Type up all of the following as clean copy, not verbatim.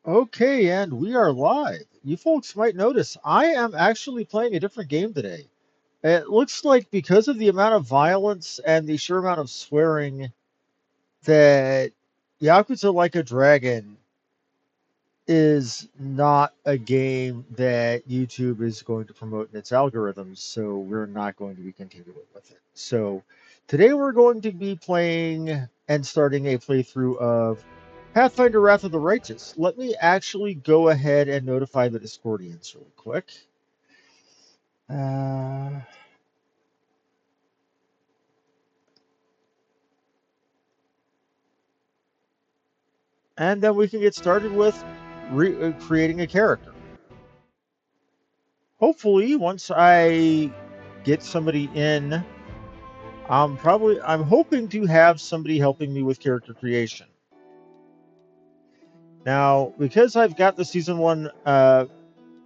Okay, and we are live. You folks might notice I am actually playing a different game today. It looks like because of the amount of violence and the sheer amount of swearing that Yakuza Like a Dragon is not a game that YouTube is going to promote in its algorithms, so we're not going to be continuing with it. So today we're going to be playing and starting a playthrough of Pathfinder Wrath of the Righteous. Let me actually go ahead and notify the Discordians real quick. Uh, and then we can get started with creating a character. Hopefully, once I get somebody in, I'm hoping to have somebody helping me with character creation. Now, because I've got the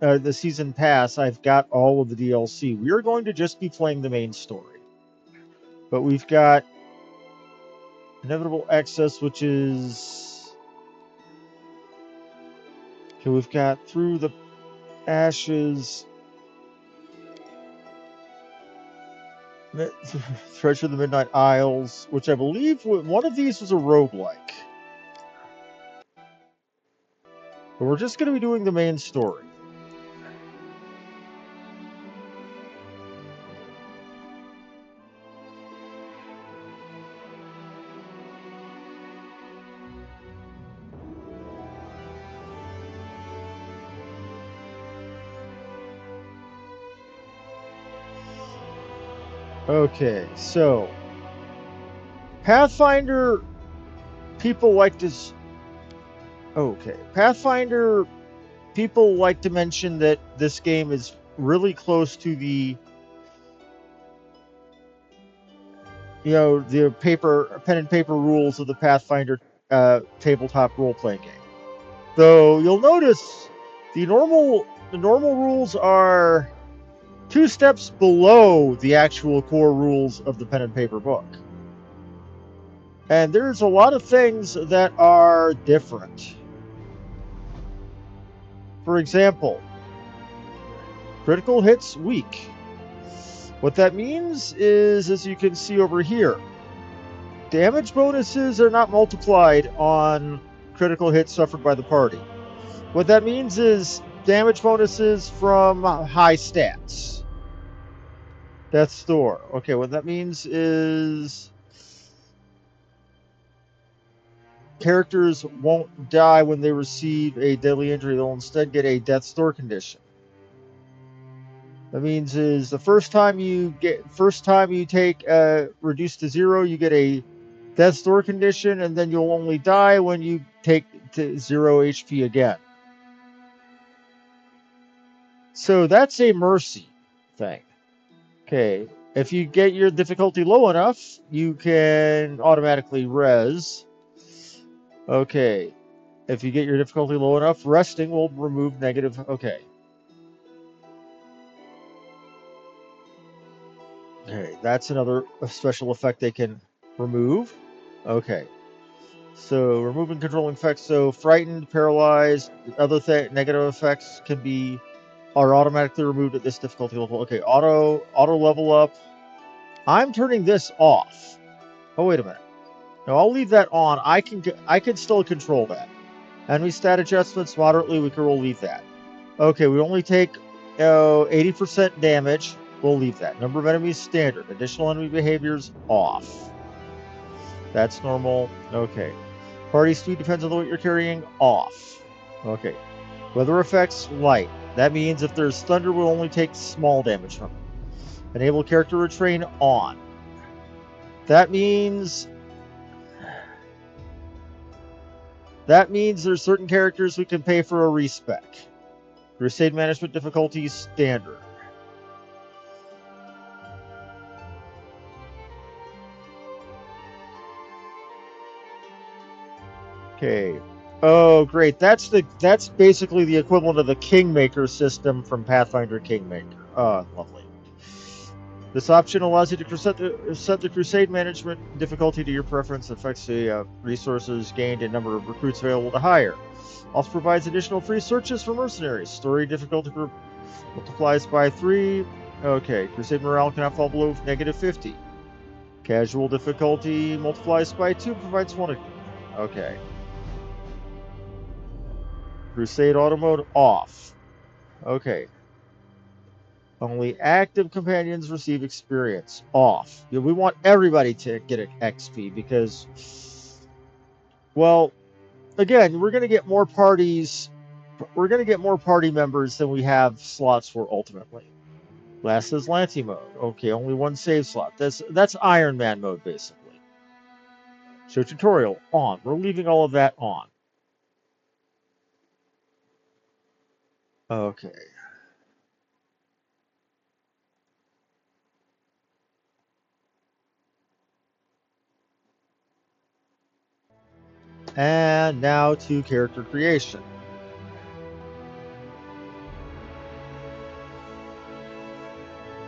the season pass, I've got all of the DLC. We are going to just be playing the main story. But we've got Inevitable Excess, which is... Okay, we've got Through the Ashes, Treasure of the Midnight Isles, which I believe one of these was a roguelike. But we're just going to be doing the main story. Okay, so Pathfinder people like to... Okay, Pathfinder people like to mention that this game is really close to the, the pen and paper rules of the Pathfinder tabletop role-playing game. Though you'll notice the normal rules are 2 steps below the actual core rules of the pen and paper book. And there's a lot of things that are different. For example, critical hits weak. What that means is, as you can see over here, damage bonuses are not multiplied on critical hits suffered by the party. What that means is damage bonuses from high stats. Death's Door. Okay, what that means is characters won't die when they receive a deadly injury. They'll instead get a Death's Door condition. That means is the first time you take reduced to 0, you get a Death's Door condition, and then you'll only die when you take to 0 HP again. So that's a mercy thing. Okay, if you get your difficulty low enough, you can automatically res. Okay, if you get your difficulty low enough, resting will remove negative. Okay. Okay, that's another special effect they can remove. Okay. So removing controlling effects. So frightened, paralyzed, other negative effects are automatically removed at this difficulty level. Okay, auto level up. I'm turning this off. Oh, wait a minute. No, I'll leave that on. I can still control that. Enemy stat adjustments moderately weaker. We'll leave that. Okay, we only take 80% damage. We'll leave that. Number of enemies standard. Additional enemy behaviors off. That's normal. Okay. Party speed depends on the weight you're carrying. Off. Okay. Weather effects light. That means if there's thunder, we'll only take small damage from it. Enable character retrain on. That means there's certain characters we can pay for a respec. Crusade management difficulty standard. Okay. Oh, great. That's basically the equivalent of the Kingmaker system from Pathfinder Kingmaker. Oh, lovely. This option allows you to set the crusade management difficulty to your preference, affects the resources gained and number of recruits available to hire. Also provides additional free searches for mercenaries. Story difficulty multiplies by 3. Okay, crusade morale cannot fall below -50. Casual difficulty multiplies by 2, provides 1. Okay. Crusade auto mode off. Okay. Only active companions receive experience. Off. Yeah, we want everybody to get an XP because, well, again, we're going to get more parties. We're going to get more party members than we have slots for ultimately. Last is Lanty mode. Okay, only one save slot. That's Iron Man mode basically. Show tutorial on. We're leaving all of that on. Okay. And now to character creation.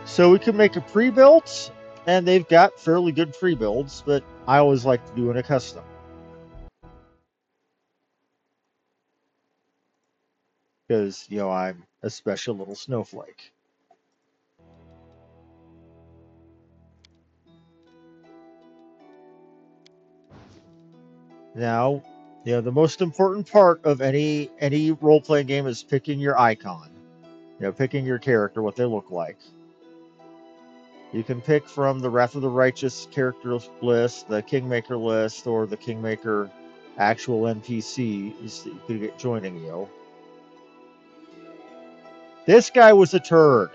So we can make a pre-built, and they've got fairly good pre-builds, but I always like to do a custom. Because, you know, I'm a special little snowflake. Now, you know, the most important part of any role-playing game is picking your icon. You know, picking your character, what they look like. You can pick from the Wrath of the Righteous character list, the Kingmaker list, or the Kingmaker actual NPCs that you could get joining you. This guy was a turd.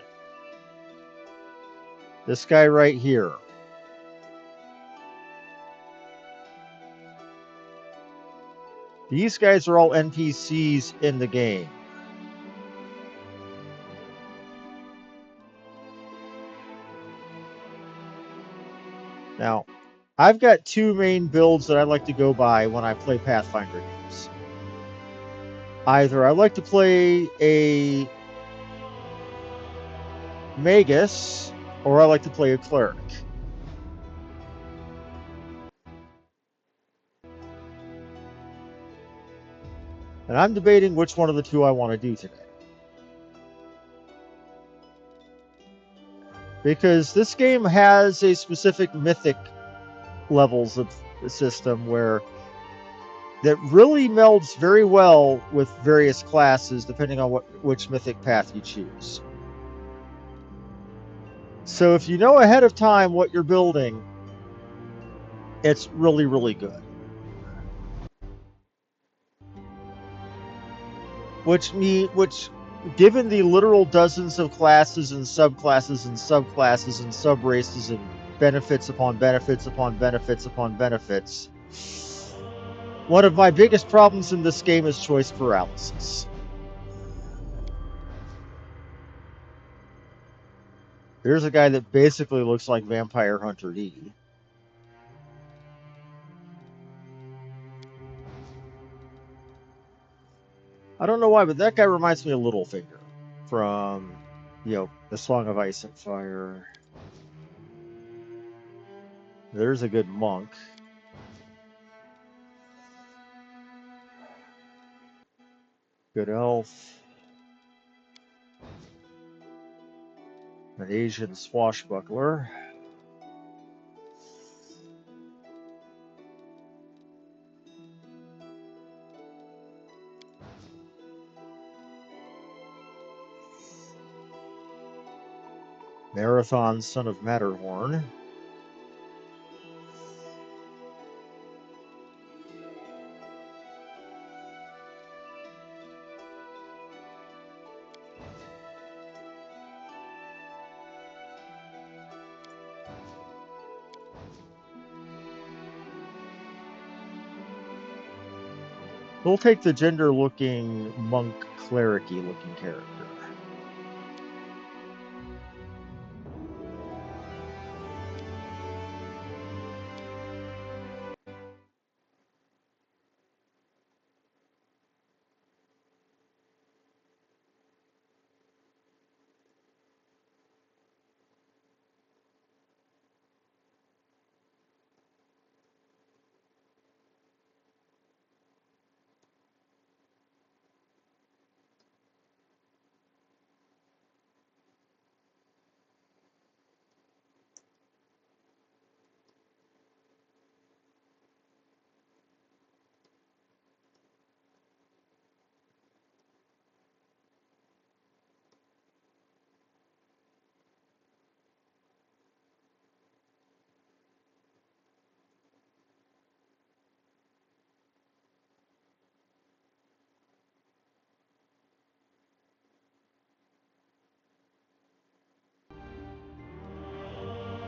This guy right here. These guys are all NPCs in the game. Now, I've got two main builds that I like to go by when I play Pathfinder games. Either I like to play a Magus, or I like to play a Cleric. And I'm debating which one of the two I want to do today. Because this game has a specific mythic levels of the system where that really melds very well with various classes depending on which mythic path you choose. So if you know ahead of time what you're building, it's really, really good. Which given the literal dozens of classes and subclasses and subclasses and subraces and benefits upon benefits upon benefits upon benefits, one of my biggest problems in this game is choice paralysis. Here's a guy that basically looks like Vampire Hunter D. I don't know why, but that guy reminds me of Littlefinger from, you know, The Song of Ice and Fire. There's a good monk. Good elf. An Asian swashbuckler. Marathon, son of Matterhorn. We'll take the gender-looking monk, cleric-y looking character.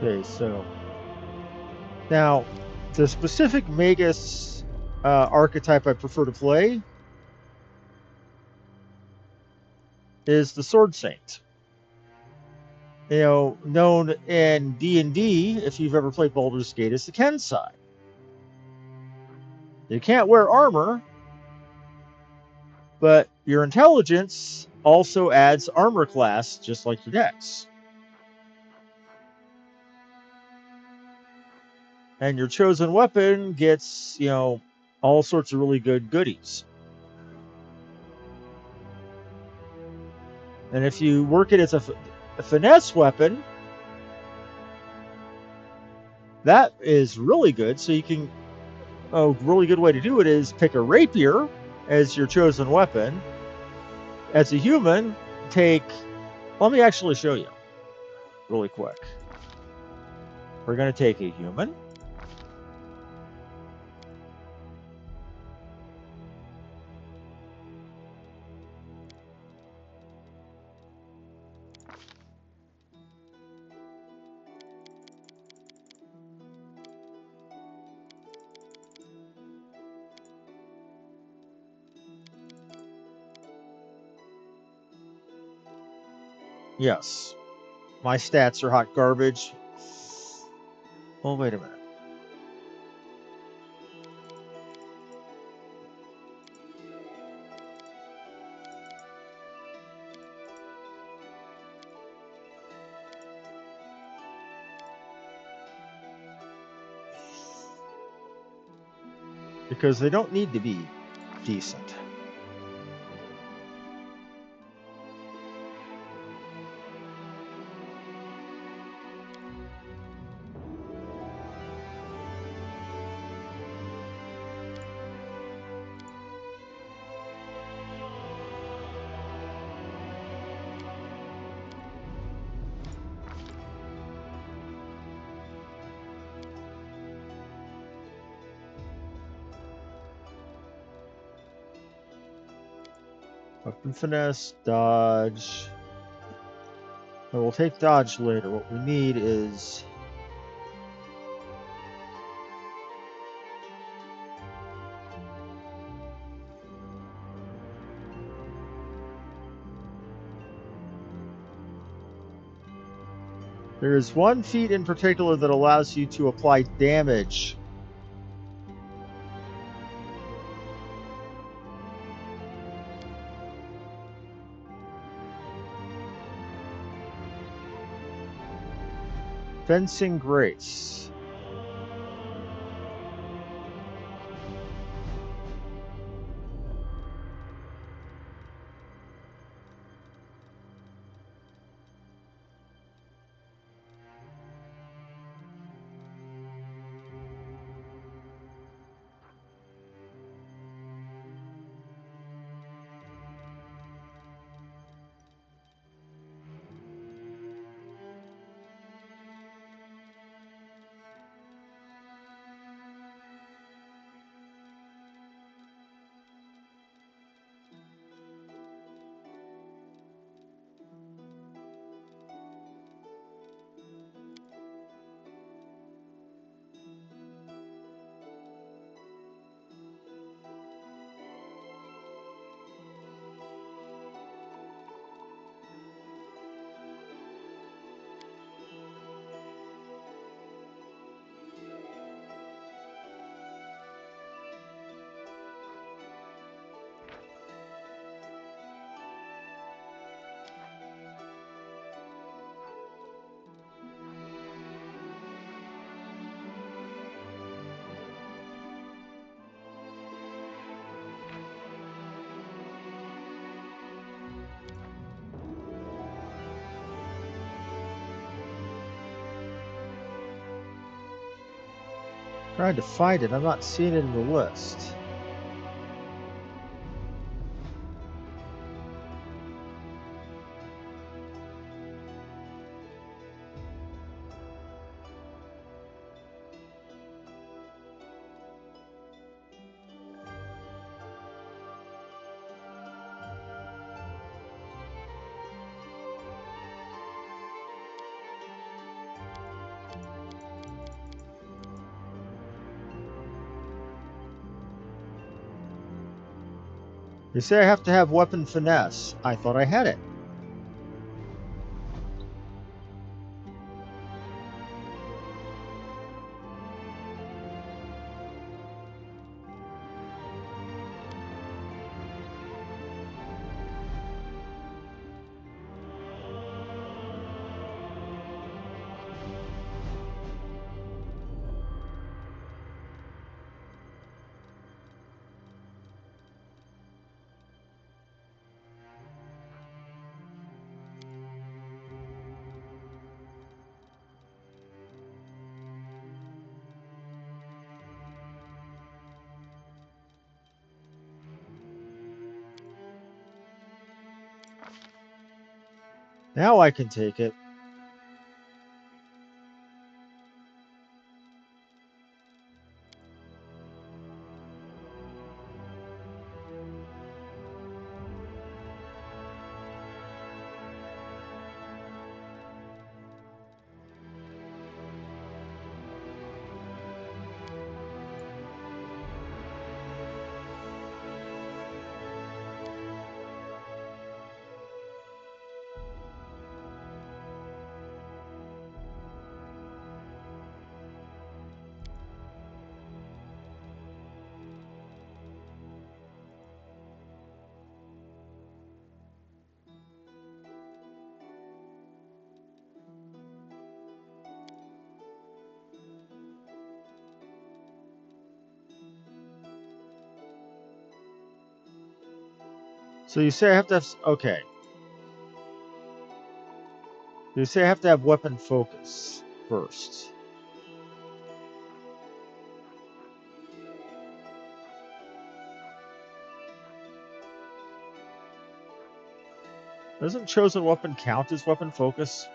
Okay, so now the specific Magus archetype I prefer to play is the Sword Saint. You know, known in D&D, if you've ever played Baldur's Gate, as the Kensai. You can't wear armor, but your intelligence also adds armor class, just like your dex. And your chosen weapon gets, you know, all sorts of really good goodies. And if you work it as a finesse weapon, that is really good. So you can, a really good way to do it is pick a rapier as your chosen weapon. As a human, let me actually show you really quick. We're going to take a human. Yes, my stats are hot garbage. Oh, wait a minute. Because they don't need to be decent. Weapon finesse, dodge. We'll take dodge later. What we need is there is one feat in particular that allows you to apply damage. Fencing Grace. Trying to find it. I'm not seeing it in the list. You say I have to have weapon finesse. I thought I had it. Now I can take it. So you say I have to have... Okay. You say I have to have weapon focus first. Doesn't chosen weapon count as weapon focus?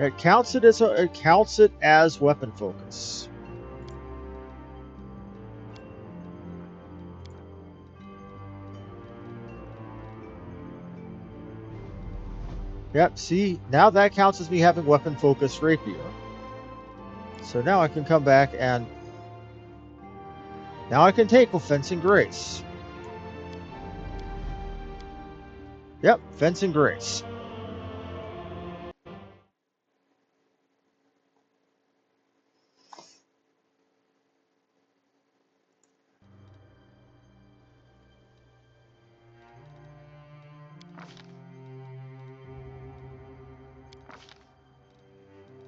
It counts it as weapon focus. Yep, see, now that counts as me having weapon focus rapier. So now I can come back and now I can take with Fencing Grace. Yep, Fencing Grace.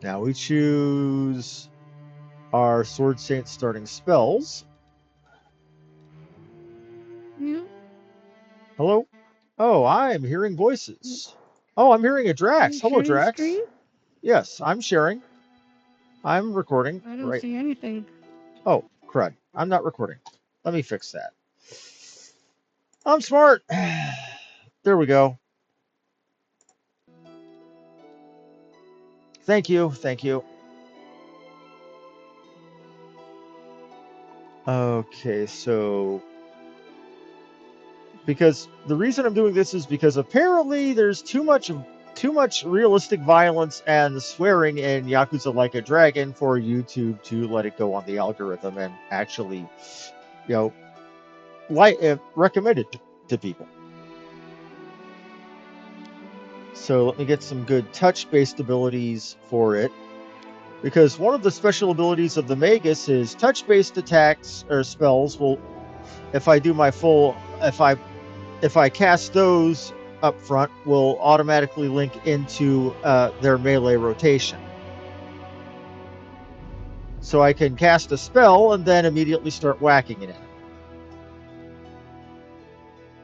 Now we choose our Sword Saint starting spells. Yeah. Hello? Oh, I'm hearing voices. Oh, I'm hearing a Drax. Hello, Drax. Screen? Yes, I'm sharing. I'm recording. I don't Right. see anything. Oh, crud. I'm not recording. Let me fix that. I'm smart. There we go. Thank you. Thank you. Okay, so because the reason I'm doing this is because apparently there's too much realistic violence and swearing in Yakuza Like a Dragon for YouTube to let it go on the algorithm and actually, you know, recommend it to people. So let me get some good touch-based abilities for it. Because one of the special abilities of the Magus is touch-based attacks or spells will, if I do my full, if I cast those up front, will automatically link into their melee rotation. So I can cast a spell and then immediately start whacking it at him.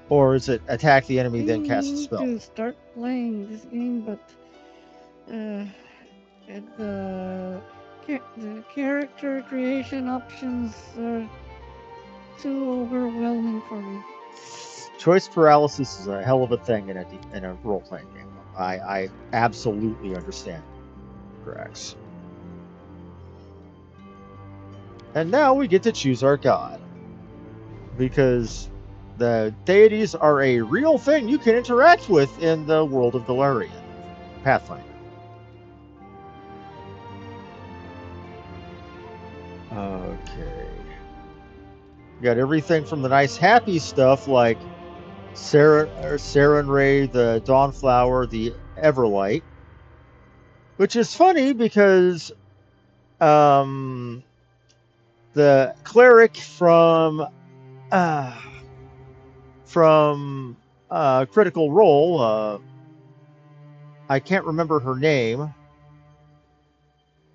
Or is it attack the enemy, then cast a need spell? to start playing this game, but the character creation options are too overwhelming for me. Choice paralysis is a hell of a thing in a role-playing game. I absolutely understand, Grax. And now we get to choose our god. Because the deities are a real thing you can interact with in the world of Galarian, Pathfinder. Okay. You got everything from the nice happy stuff like Sarenrae, the Dawnflower, the Everlight, which is funny because the cleric uh, from Critical Role, I can't remember her name,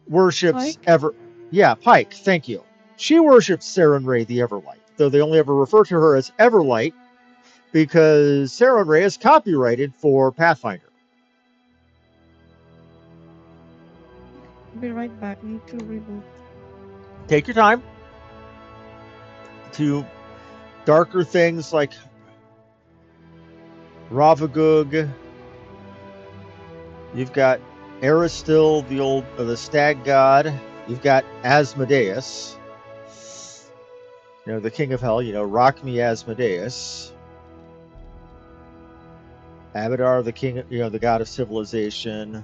worships Pike? Pike, thank you. She worships Sarenrae the Everlight, though they only ever refer to her as Everlight because Sarenrae is copyrighted for Pathfinder. Be right back. Need to reboot. Take your time to darker things like Ravagug. You've got Aristil, the stag god. You've got Asmodeus, the king of hell. Rock me Asmodeus. Abadar, the king, the god of civilization.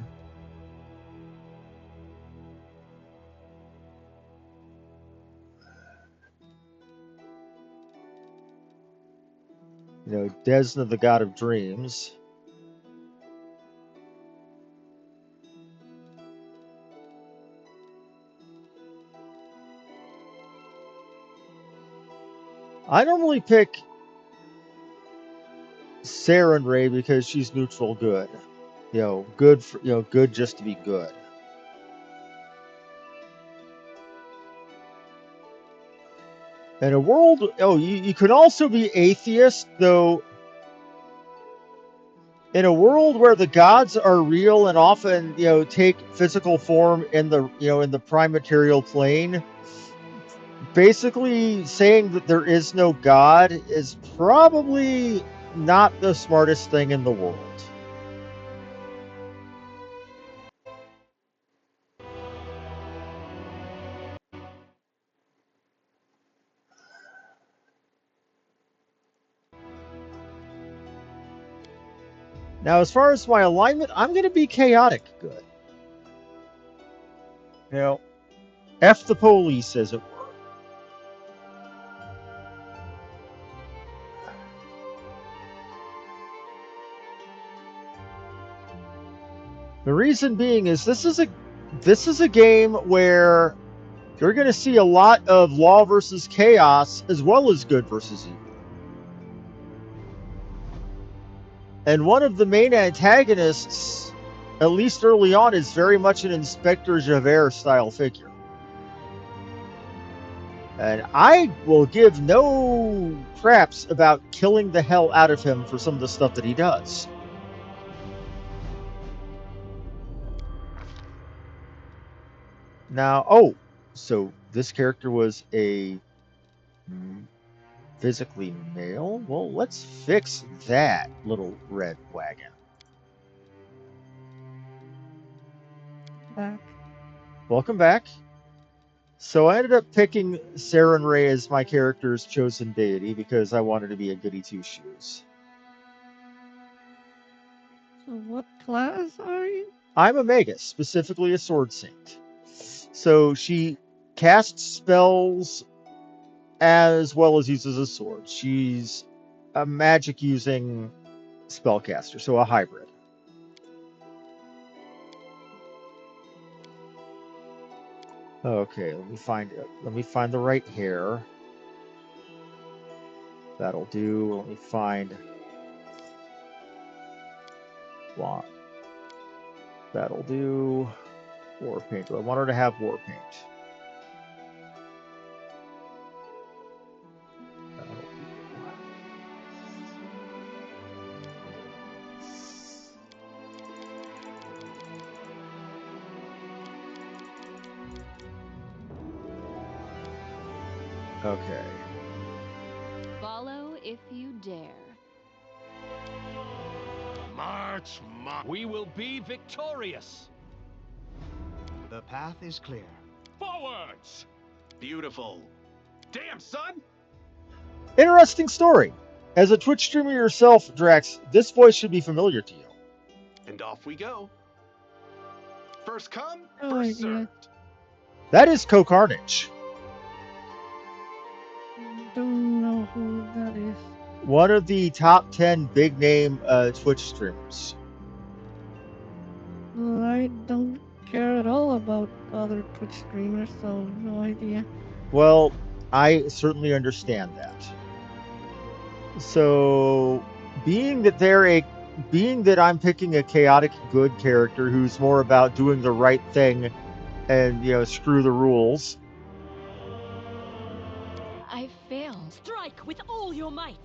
Desna, the god of dreams. I normally pick Sarenrae because she's neutral good. Good for, good just to be good. In a world, you can also be atheist, though. In a world where the gods are real and often, take physical form in the prime material plane, basically saying that there is no god is probably not the smartest thing in the world. Now, as far as my alignment, I'm going to be chaotic good. F the police, as it were. The reason being is this is a game where you're going to see a lot of law versus chaos as well as good versus evil. And one of the main antagonists, at least early on, is very much an Inspector Javert style figure. And I will give no craps about killing the hell out of him for some of the stuff that he does. Now, so this character was a physically male? Well, let's fix that little red wagon. Back. Welcome back. So I ended up picking Sarenrae as my character's chosen deity because I wanted to be a goody two-shoes. So what class are you? I'm a magus, specifically a sword saint. So she casts spells as well as uses a sword. She's a magic-using spellcaster, so a hybrid. Okay, let me find the right hair. That'll do. Let me find blonde. That'll do. War paint. Do I want her to have war paint? Okay. Follow if you dare. March. We will be victorious. The path is clear. Forwards! Beautiful. Damn, son! Interesting story. As a Twitch streamer yourself, Drax, this voice should be familiar to you. And off we go. First come, No first idea. served. That is Co-Carnage. Don't know who that is. One of the top 10 big name Twitch streamers. Well, I don't care at all about other Twitch streamers, so no idea. Well, I certainly understand that. So, being that I'm picking a chaotic good character who's more about doing the right thing and, screw the rules. I failed. Strike with all your might.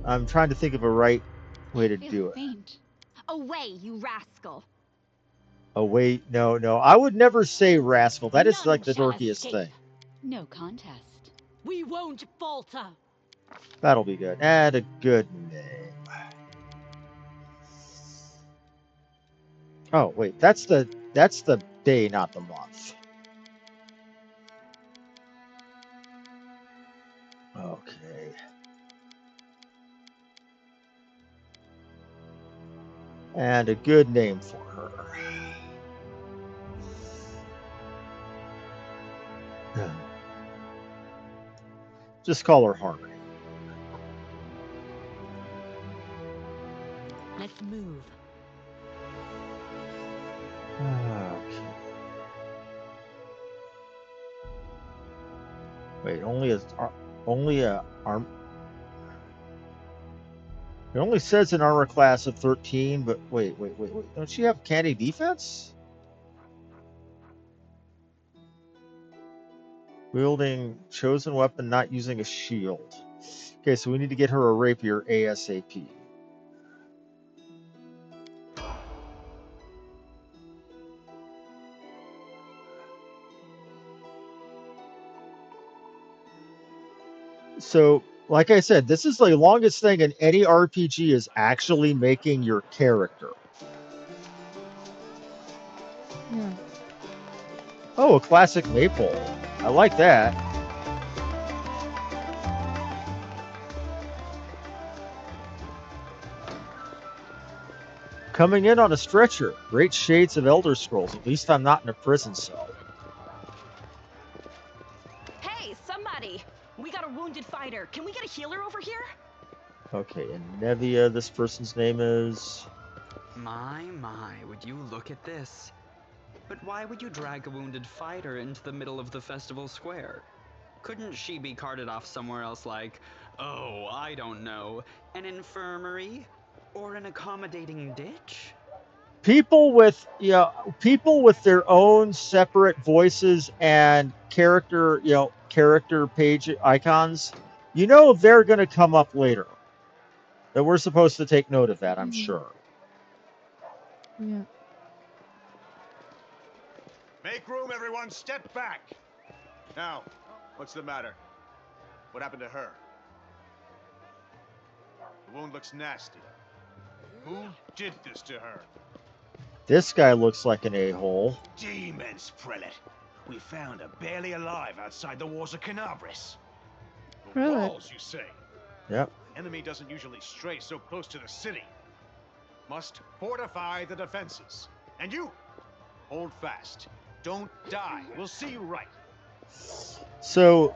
I'm trying to think of a right way to I do feel it. faint. Away, you rascal. Oh, wait, no. I would never say rascal. That is None like the shall dorkiest escape. thing. No contest. We won't falter. That'll be good. And a good name. Oh, wait, that's the day, not the month. Okay. And a good name for her. Just call her Harmony. Let's move. Okay. Wait, only a arm. It only says an armor class of 13, but wait. Don't she have candy defense? Wielding chosen weapon, not using a shield. Okay, so we need to get her a rapier ASAP. So, like I said, this is the longest thing in any RPG is actually making your character. Yeah. Oh, a classic maple. I like that. Coming in on a stretcher. Great shades of Elder Scrolls. At least I'm not in a prison cell. Hey, somebody! We got a wounded fighter. Can we get a healer over here? Okay, and Nevia, this person's name is... My, would you look at this? But why would you drag a wounded fighter into the middle of the festival square? Couldn't she be carted off somewhere else like, oh, I don't know, an infirmary? Or an accommodating ditch? People with their own separate voices and character page icons, they're going to come up later. That we're supposed to take note of that, I'm sure. Yeah. Make room, everyone. Step back. Now, what's the matter? What happened to her? The wound looks nasty. Who did this to her? This guy looks like an a-hole. Demons, Prelate. We found her barely alive outside the walls of Canabris. The Prelate. walls, you say? Yep. Enemy doesn't usually stray so close to the city. Must fortify the defenses. And you, hold fast. Don't die. We'll see you right. So,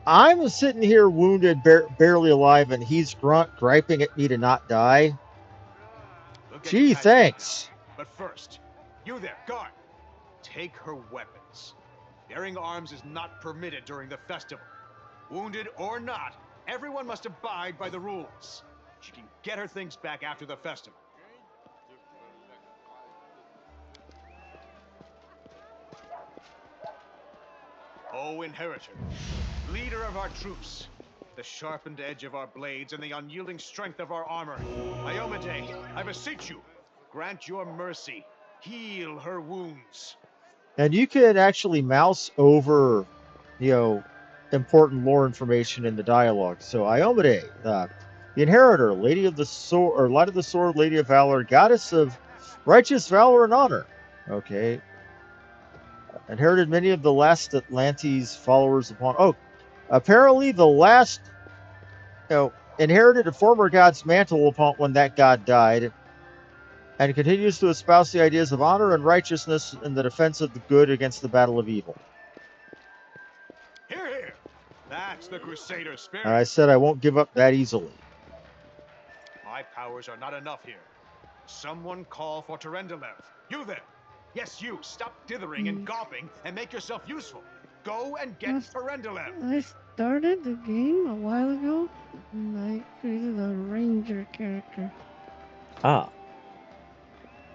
I'm sitting here wounded, barely alive, and he's griping at me to not die. We'll get Gee, you past thanks. that. But first, you there, guard. Take her weapons. Bearing arms is not permitted during the festival. Wounded or not, everyone must abide by the rules. She can get her things back after the festival. O Inheritor, leader of our troops, the sharpened edge of our blades and the unyielding strength of our armor, Iomade, I beseech you, grant your mercy, heal her wounds. And you can actually mouse over, important lore information in the dialogue. So Iomade, the inheritor, lady of the sword, or light of the sword, lady of valor, goddess of righteous valor and honor. Okay. Inherited many of the last Atlantes followers upon. Oh, apparently the last, inherited a former god's mantle upon when that god died, and continues to espouse the ideas of honor and righteousness in the defense of the good against the battle of evil. Hear, hear! That's the Crusader spirit. And I said I won't give up that easily. My powers are not enough here. Someone call for Terendelev. You there! Yes, you! Stop dithering and gawping and make yourself useful! Go and get Terendelev! I started the game a while ago, and I created a ranger character. Ah.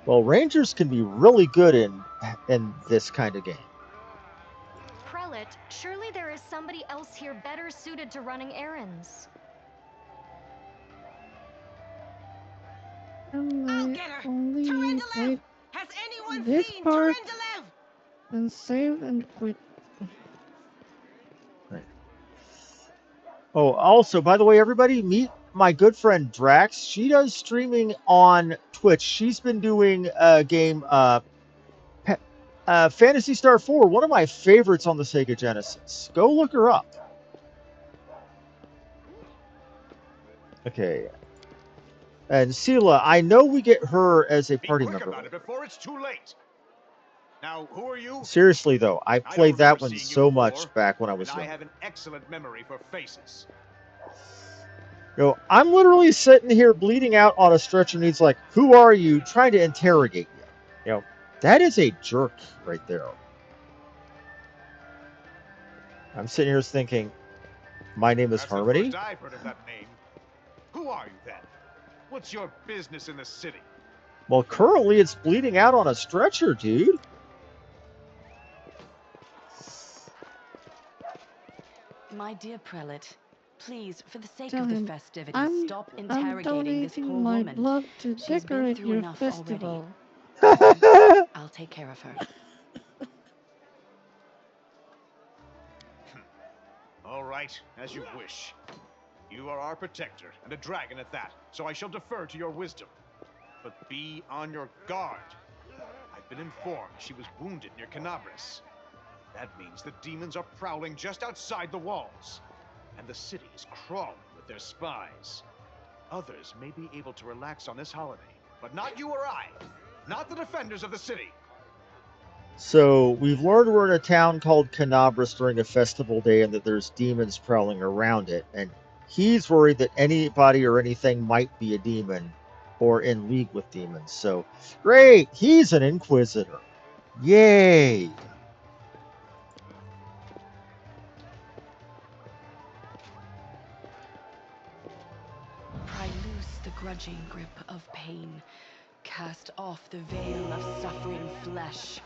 Well, rangers can be really good in this kind of game. Prelate, surely there is somebody else here better suited to running errands. And I'll I get her! only Terendelev! played Has anyone this seen part Terendelev? and saved and quit. Right. Oh, also, by the way, everybody, meet my good friend Drax. She does streaming on Twitch. She's been doing a game, Phantasy Star 4, one of my favorites on the Sega Genesis. Go look her up. Okay. And Sela, I know we get her as a party Be quick member. about it before it's too late. Now, who are you? Seriously, though, I don't played that remember one seeing you so before, much back when I was and I young. have an excellent memory for faces. I'm literally sitting here bleeding out on a stretcher, and he's like, "Who are you?" trying to interrogate you. That is a jerk right there. I'm sitting here thinking, my name is That's Harmony. the first I've heard of that name. Who are you then? What's your business in the city? Well, currently it's bleeding out on a stretcher, dude. My dear prelate, please, for the sake Tell of the him, festivities, stop I'm interrogating this donating poor my woman. blood to She's been decorate through your enough festival. already. I'll take care of her. All right, as you wish. You are our protector, and a dragon at that, so I shall defer to your wisdom. But be on your guard. I've been informed she was wounded near Canabris. That means the demons are prowling just outside the walls, and the city is crawling with their spies. Others may be able to relax on this holiday, but not you or I. Not the defenders of the city. So we've learned we're in a town called Canabris during a festival day, and that there's demons prowling around it. And he's worried that anybody or anything might be a demon or in league with demons. So great, he's an inquisitor. Yay! Pry loose the grudging grip of pain. Cast off the veil of suffering flesh.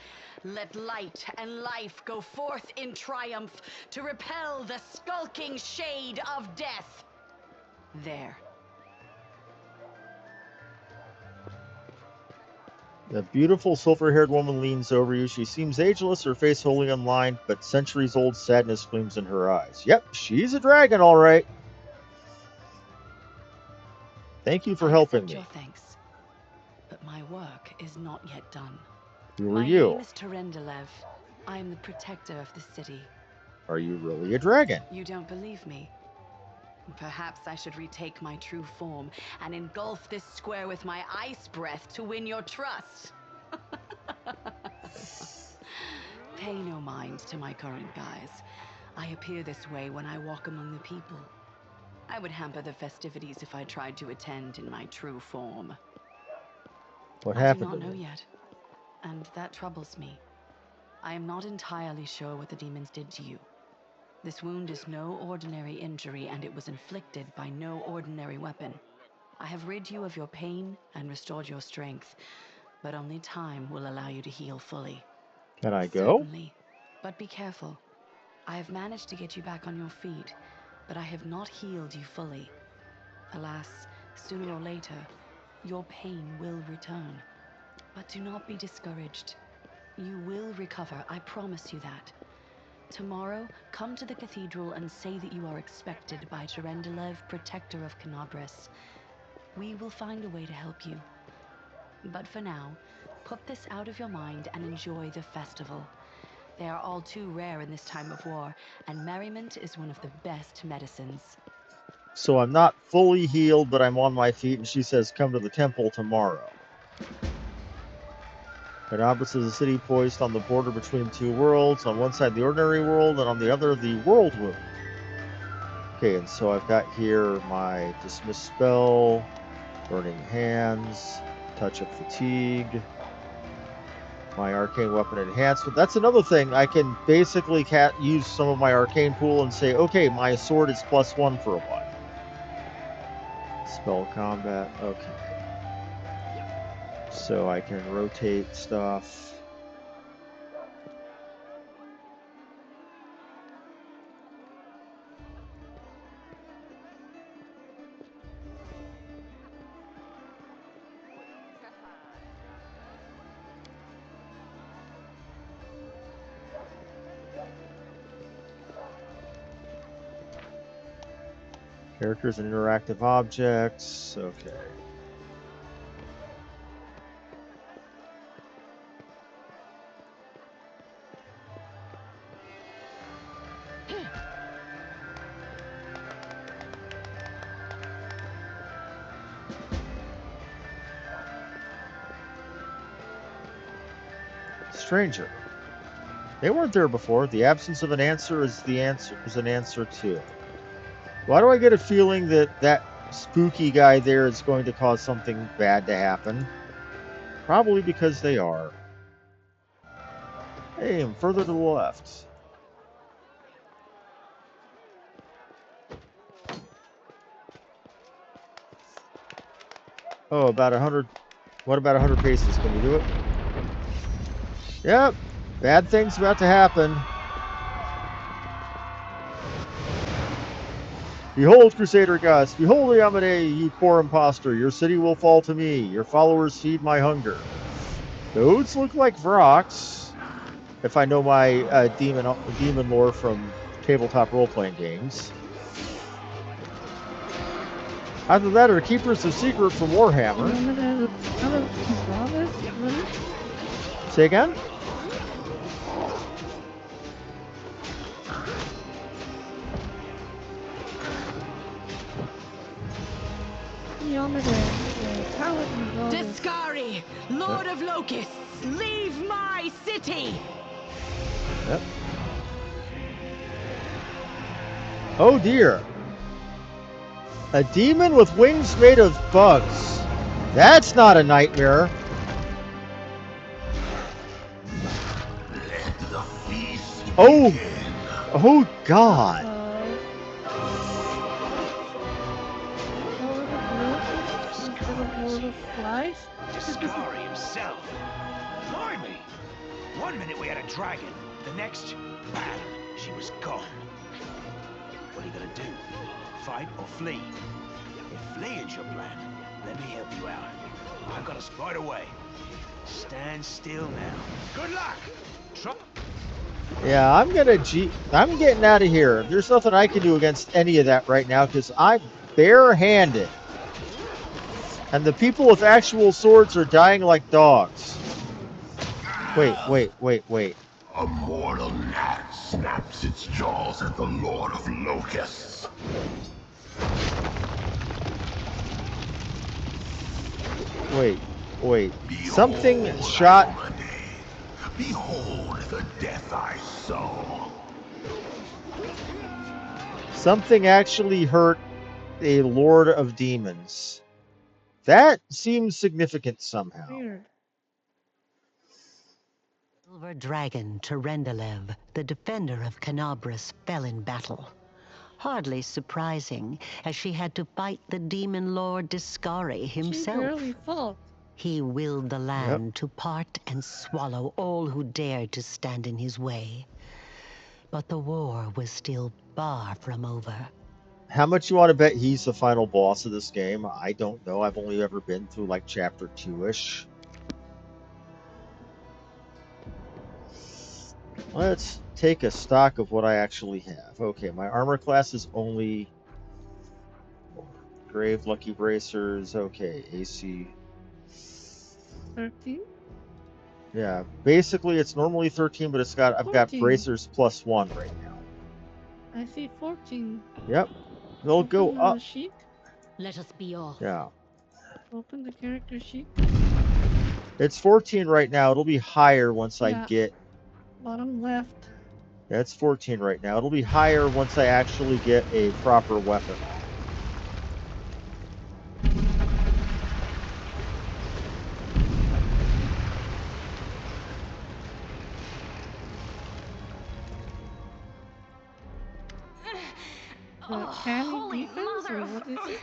Let light and life go forth in triumph to repel the skulking shade of death. There. The beautiful silver-haired woman leans over you. She seems ageless, her face wholly unlined, but centuries-old sadness gleams in her eyes. Yep, she's a dragon, all right. Thank you for helping me. Your thanks, but my work is not yet done. Who are My you? name is Terendelev. I am the protector of the city. Are you really a dragon? You don't believe me? Perhaps I should retake my true form and engulf this square with my ice breath to win your trust. Pay no mind to my current guise. I appear this way when I walk among the people. I would hamper the festivities if I tried to attend in my true form. What I happened do to not know me? yet, and that troubles me. I am not entirely sure what the demons did to you. This wound is no ordinary injury, and it was inflicted by no ordinary weapon. I have rid you of your pain and restored your strength, but only time will allow you to heal fully. Can I go? Certainly, but be careful. I have managed to get you back on your feet, but I have not healed you fully. Alas, sooner or later, your pain will return. But do not be discouraged. You will recover, I promise you that. Tomorrow, come to the cathedral and say that you are expected by Tarendelev, Protector of Canabris. We will find a way to help you. But for now, put this out of your mind and enjoy the festival. They are all too rare in this time of war, and merriment is one of the best medicines. So I'm not fully healed, but I'm on my feet, and she says, come to the temple tomorrow. Canabris is a city poised on the border between two worlds. On one side, the ordinary world, and on the other, the world wound. Okay, and so I've got here my dismiss spell, burning hands, touch of fatigue, my arcane weapon enhancement. That's another thing. I can basically use some of my arcane pool and say, okay, my sword is +1 for a while. Spell combat, okay. So I can rotate stuff. Characters and interactive objects, okay. Stranger. They weren't there before. The absence of an answer is an answer too. Why do I get a feeling that that spooky guy there is going to cause something bad to happen? Probably because they are. Hey, I'm further to the left. Oh, about 100. What about 100 paces? Can you do it? Yep. Bad things about to happen. Behold, Crusader Gus. Behold, Yamane, you poor imposter. Your city will fall to me. Your followers feed my hunger. Those look like Vrox. If I know my demon lore from tabletop role-playing games. Either that or Keepers of Secret from Warhammer. Say again? Discari, Lord of Locusts, leave my city! Yep. Oh dear. A demon with wings made of bugs. That's not a nightmare. Let the feast Oh. begin. Oh God. Discari himself. Blimey! One minute we had a dragon, the next, bam, she was gone. What are you gonna do? Fight or flee? If fleeing's your plan, let me help you out. I've got us right away. Stand still now. Good luck! Yeah, I'm getting out of here. There's nothing I can do against any of that right now because I'm barehanded. And the people with actual swords are dying like dogs. Wait. A mortal gnat snaps its jaws at the Lord of Locusts. Wait. Behold Something shot. Almanae. Behold the death I saw. Something actually hurt a Lord of Demons. That seems significant somehow. Weird. Silver Dragon Tarendelev, the defender of Canabris, fell in battle. Hardly surprising, as she had to fight the demon lord Discari himself. She barely fought. He willed the land to part and swallow all who dared to stand in his way. But the war was still far from over. How much you want to bet he's the final boss of this game? I don't know. I've only ever been through like chapter 2-ish. Let's take a stock of what I actually have. Okay, my armor class is only Grave Lucky Bracers. Okay, AC 13? Yeah, basically it's normally 13, but I've got 14. bracers +1 right now. I see 14. Yep, they'll go Open up. the sheet. Let us be off. Yeah, Open the character sheet. it's 14 right now. It'll be higher once I Yeah. get. Bottom left. That's 14 right now. It'll be higher once I actually get a proper weapon. Canny holy defense, mother or of... what is it?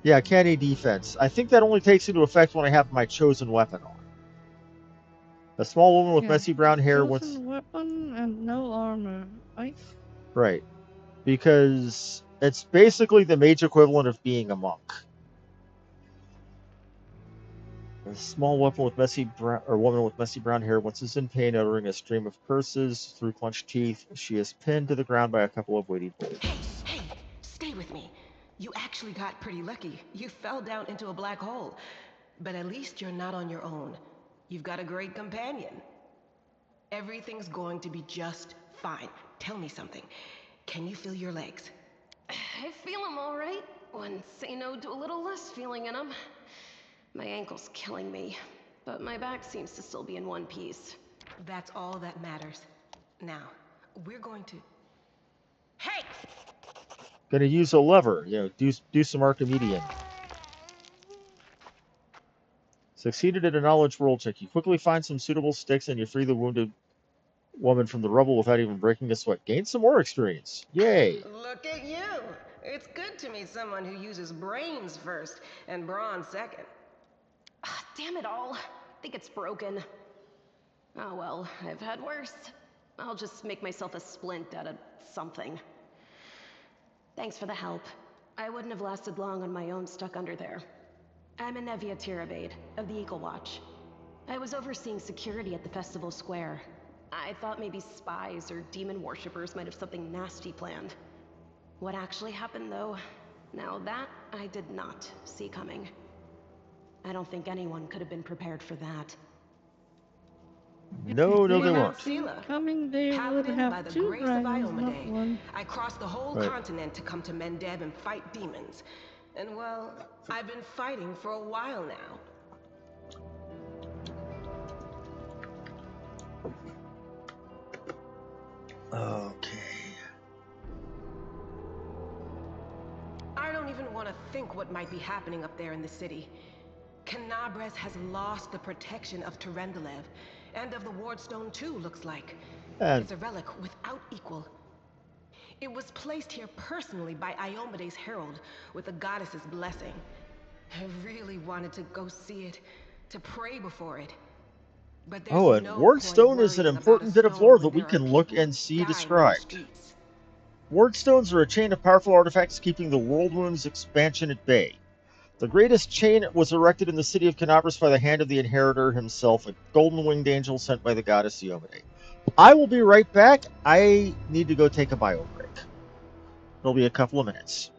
Yeah, canny defense. I think that only takes into effect when I have my chosen weapon on. A small woman with Yeah. messy brown hair Chosen weapon and no armor, right? Right. Because it's basically the mage equivalent of being a monk. A small weapon with woman with messy brown hair once is in pain, uttering a stream of curses through clenched teeth. She is pinned to the ground by a couple of waiting bolts. Hey, stay with me. You actually got pretty lucky. You fell down into a black hole. But at least you're not on your own. You've got a great companion. Everything's going to be just fine. Tell me something. Can you feel your legs? I feel them all right. One say no to a little less feeling in them. My ankle's killing me, but my back seems to still be in one piece. That's all that matters. Now, we're going to... Hey! Gonna use a lever, do some Archimedean. Succeeded at a knowledge roll check. You quickly find some suitable sticks and you free the wounded woman from the rubble without even breaking a sweat. Gain some more experience. Yay! Look at you! It's good to meet someone who uses brains first and brawn second. Damn it all. I think it's broken. Oh well, I've had worse. I'll just make myself a splint out of something. Thanks for the help. I wouldn't have lasted long on my own stuck under there. I'm Anevia Tirabade of the Eagle Watch. I was overseeing security at the festival square. I thought maybe spies or demon worshippers might have something nasty planned. What actually happened though, now that I did not see coming. I don't think anyone could have been prepared for that. No, they weren't. Coming, they would Paladin by have the 2 grace of dragons, not Iomedae. 1. I crossed the whole Right. continent to come to Mendeb and fight demons. And well, I've been fighting for a while now. Okay. I don't even want to think what might be happening up there in the city. Canabres has lost the protection of Terendelev, and of the Wardstone too, looks like. And It's a relic without equal. It was placed here personally by Iomedae's herald, with the goddess's blessing. I really wanted to go see it, to pray before it. But there's and no Wardstone point is an worrying important about bit a of stone lore when that we there are can look people and see dying on the described. streets. Wardstones are a chain of powerful artifacts keeping the world wound's expansion at bay. The greatest chain was erected in the city of Canabras by the hand of the inheritor himself, a golden-winged angel sent by the goddess Iomedae. I will be right back. I need to go take a bio break. It'll be a couple of minutes.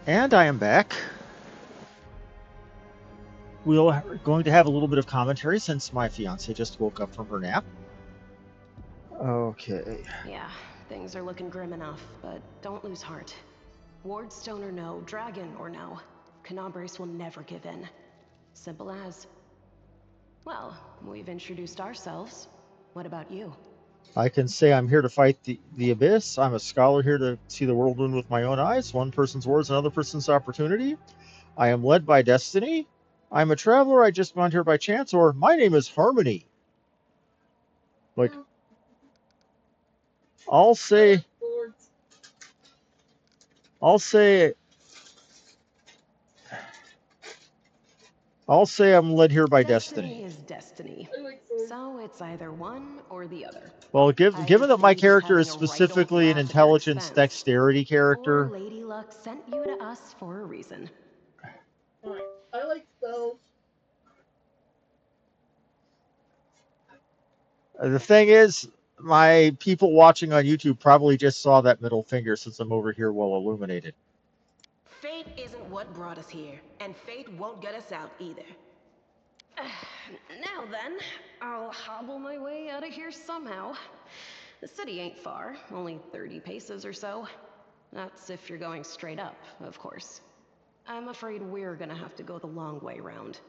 And I am back. We're going to have a little bit of commentary since my fiance just woke up from her nap. Okay. Yeah, things are looking grim enough, but don't lose heart. Wardstone or no, dragon or no, Canabras will never give in. Simple as. Well, we've introduced ourselves. What about you? I can say I'm here to fight the abyss. I'm a scholar here to see the world wound with my own eyes. One person's words, another person's opportunity. I am led by destiny. I'm a traveler. I just found here by chance. Or my name is Harmony. Like, I'll say I'm led here by destiny. Destiny is destiny. So it's either one or the other. Well, given that my think character is having a right old specifically an laugh at your intelligence expense. dexterity Poor character, Lady Luck sent you to us for a reason. Alright, I like spells. the thing is, my people watching on YouTube probably just saw that middle finger since I'm over here well illuminated. Fate isn't what brought us here, and fate won't get us out either. Now then, I'll hobble my way out of here somehow. The city ain't far, only 30 paces or so. That's if you're going straight up, of course. I'm afraid we're gonna have to go the long way round.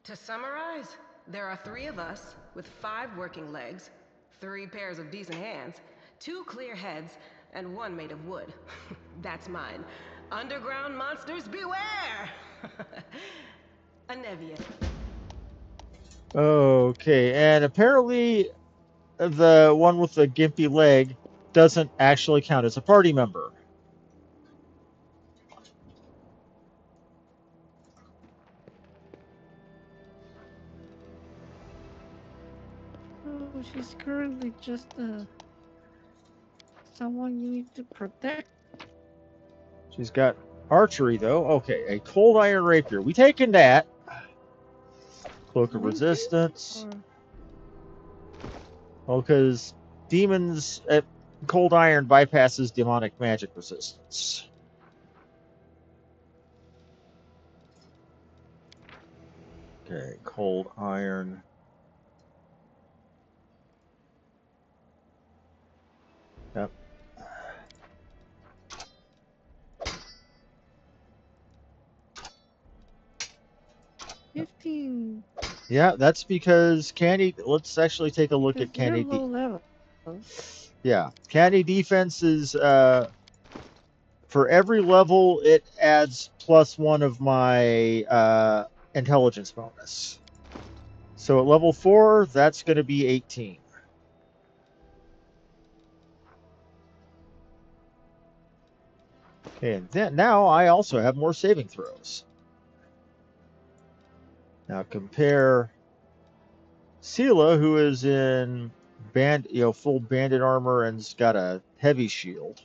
To summarize, there are 3 of us with 5 working legs, 3 pairs of decent hands, 2 clear heads, and 1 made of wood. That's mine. Underground monsters beware! Anevia. Okay, and apparently the one with the gimpy leg doesn't actually count as a party member. Oh, she's currently just someone you need to protect. She's got archery, though. Okay, a cold iron rapier. We taken that. Cloak of resistance. Well, because demons at cold iron bypasses demonic magic resistance. Okay, cold iron. Yep. Yeah, that's because Candy. Let's actually take a look at Candy. Low level. Yeah, Candy defense is for every level it adds +1 of my intelligence bonus. So at level 4, that's going to be 18. Okay, and then now I also have more saving throws. Now compare Sela, who is in full bandit armor and's got a heavy shield.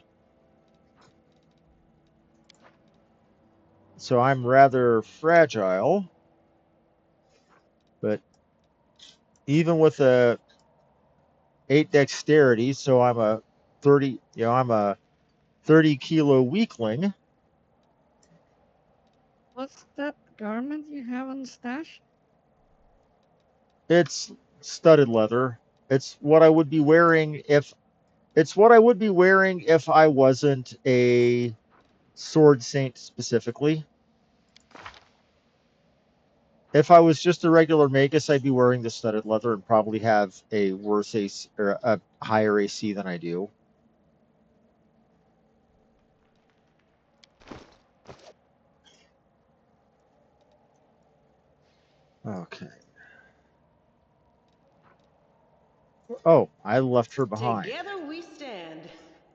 So I'm rather fragile, but even with a 8 dexterity, so I'm a 30 kilo weakling. What's that garment you have on stash? It's studded leather. It's what I would be wearing if I wasn't a sword saint specifically. If I was just a regular magus, I'd be wearing the studded leather and probably have a worse AC or a higher AC than I do. Okay. Oh, I left her behind. Together we stand.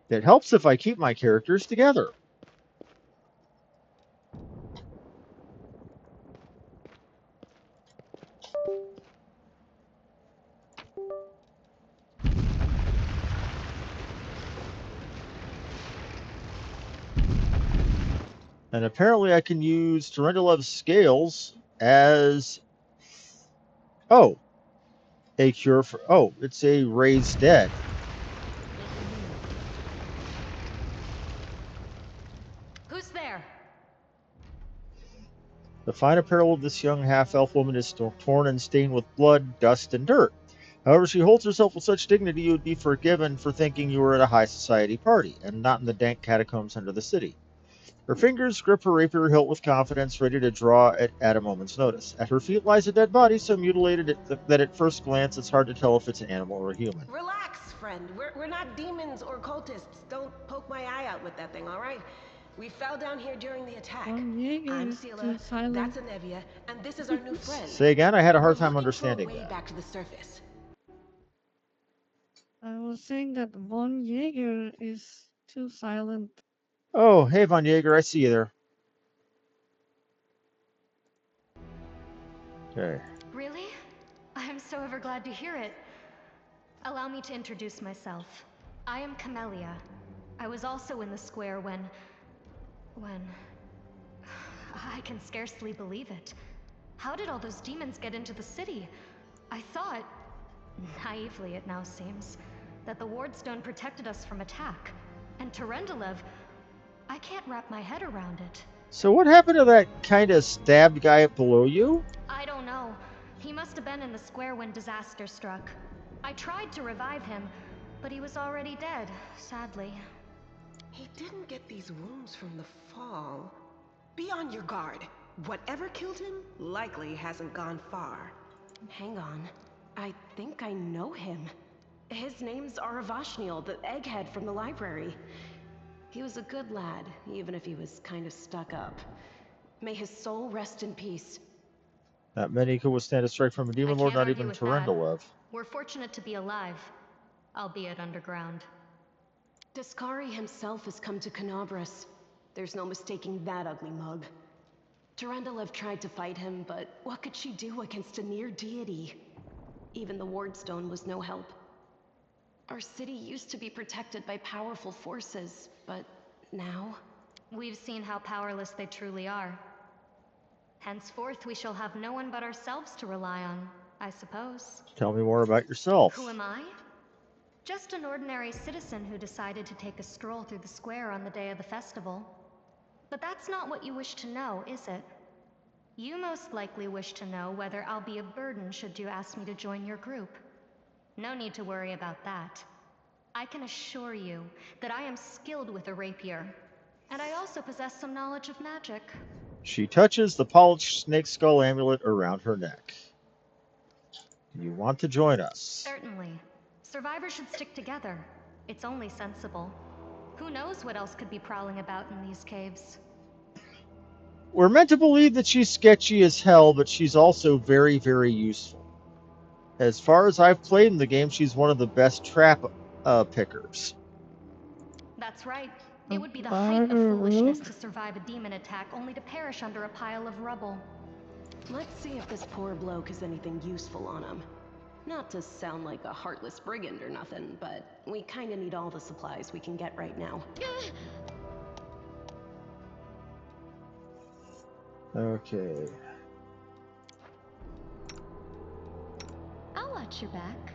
It helps if I keep my characters together. And apparently I can use Tarendulev's scales as... Oh. A cure for... Oh, it's a raised dead. Who's there? The fine apparel of this young half-elf woman is torn and stained with blood, dust, and dirt. However, she holds herself with such dignity you would be forgiven for thinking you were at a high society party, and not in the dank catacombs under the city. Her fingers grip her rapier hilt with confidence, ready to draw at a moment's notice. At her feet lies a dead body, so mutilated that at first glance it's hard to tell if it's an animal or a human. Relax, friend. We're not demons or cultists. Don't poke my eye out with that thing, all right? We fell down here during the attack. I'm Sela, that's Anevia, and this is our new friend. Say again? I had a hard We're time looking for a understanding way that. back to the surface. I was saying that Von Jaeger is too silent. Oh, hey, Von Jaeger, I see you there. Okay. Really? I'm so ever glad to hear it. Allow me to introduce myself. I am Camellia. I was also in the square when... I can scarcely believe it. How did all those demons get into the city? I thought, naively it now seems, that the Wardstone protected us from attack. And Terendelev, I can't wrap my head around it. So what happened to that kind of stabbed guy up below you? I don't know. He must have been in the square when disaster struck. I tried to revive him, but he was already dead, sadly. He didn't get these wounds from the fall. Be on your guard. Whatever killed him likely hasn't gone far. Hang on. I think I know him. His name's Aravashniel, the egghead from the library. He was a good lad, even if he was kind of stuck up. May his soul rest in peace. Not many could withstand a strike from a demon lord, not even Terendelev. We're fortunate to be alive, albeit underground. Daskari himself has come to Canabras. There's no mistaking that ugly mug. Terendelev tried to fight him, but what could she do against a near deity? Even the Wardstone was no help. Our city used to be protected by powerful forces, but now... We've seen how powerless they truly are. Henceforth, we shall have no one but ourselves to rely on, I suppose. Tell me more about yourself. Who am I? Just an ordinary citizen who decided to take a stroll through the square on the day of the festival. But that's not what you wish to know, is it? You most likely wish to know whether I'll be a burden should you ask me to join your group. No need to worry about that. I can assure you that I am skilled with a rapier, and I also possess some knowledge of magic. She touches the polished snake skull amulet around her neck. Do you want to join us? Certainly. Survivors should stick together. It's only sensible. Who knows what else could be prowling about in these caves? We're meant to believe that she's sketchy as hell, but she's also very, very useful. As far as I've played in the game, she's one of the best trap pickers. That's right. It would be the height of foolishness to survive a demon attack only to perish under a pile of rubble. Let's see if this poor bloke has anything useful on him. Not to sound like a heartless brigand or nothing, but we kinda need all the supplies we can get right now. Okay. I'll watch your back.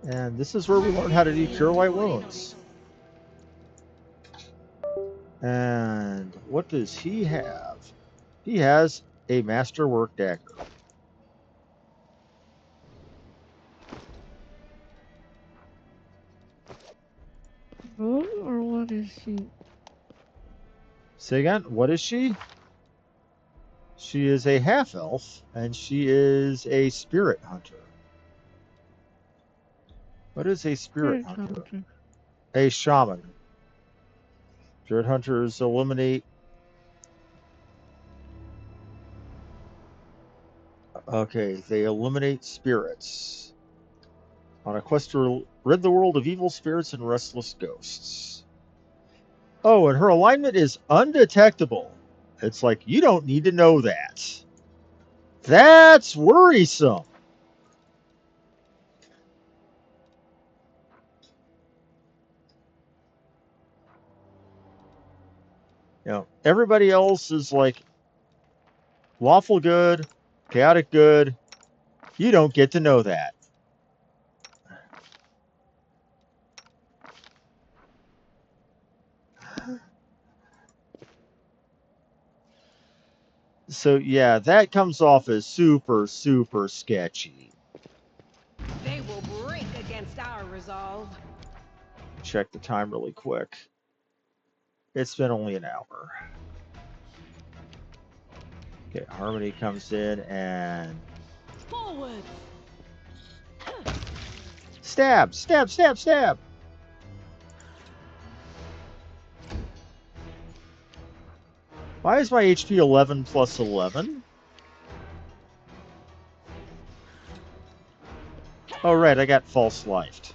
And this is where we learn how to do Cure Light Wounds. And what does he have? He has a Masterwork Dagger. Good, or what is she? Say again, what is she? She is a half-elf, and she is a spirit hunter. What is a spirit hunter? A shaman. Spirit hunters eliminate... Okay, they eliminate spirits on a quest to rid the world of evil spirits and restless ghosts. Oh, and her alignment is undetectable. It's like, you don't need to know that. That's worrisome. You know, everybody else is like lawful good, chaotic good. You don't get to know that. So yeah, that comes off as super, super sketchy. They will break against our resolve. Check the time really quick. It's been only an hour. Okay, Harmony comes in and Forward! stab, stab, stab, stab. Why is my HP 11 plus 11? Oh, right, I got false lifed.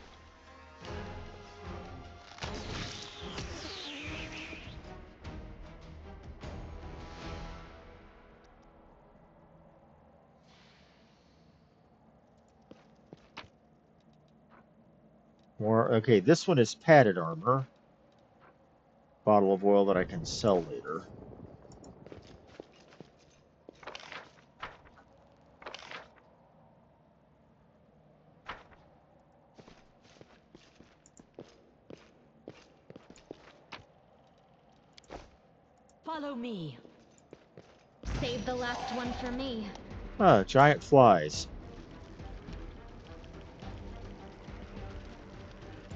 More, okay, this one is padded armor. Bottle of oil that I can sell later. Follow me. Save the last one for me. Ah, giant flies.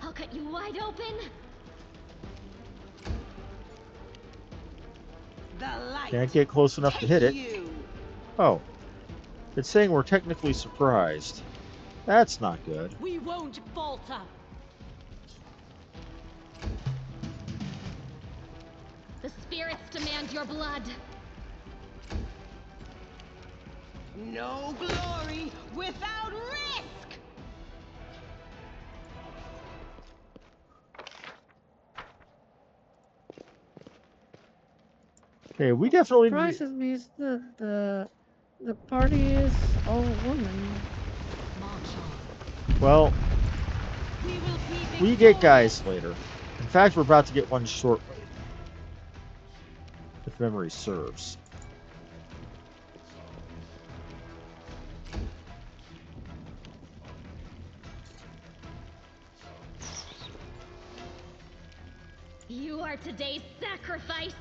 I'll cut you wide open. The light. Can't get close enough to hit it. You. Oh. It's saying we're technically surprised. That's not good. We won't falter. The spirits demand your blood. No glory without risk. Okay, we definitely... Surprises me is that the party is all women. Well, We will be we get guys later. In fact, we're about to get one shortly. If memory serves. You are today's sacrifice.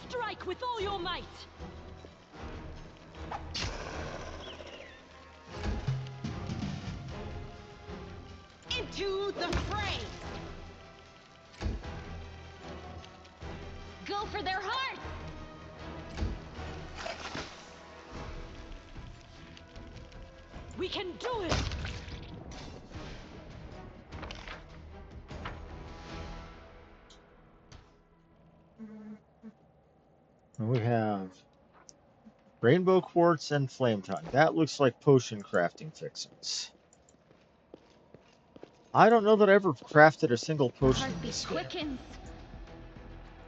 Strike with all your might. Into the fray. Go for their hearts. We can do it. We have rainbow quartz and flame tongue. That looks like potion crafting fixings. I don't know that I ever crafted a single potion in this game. Quickens.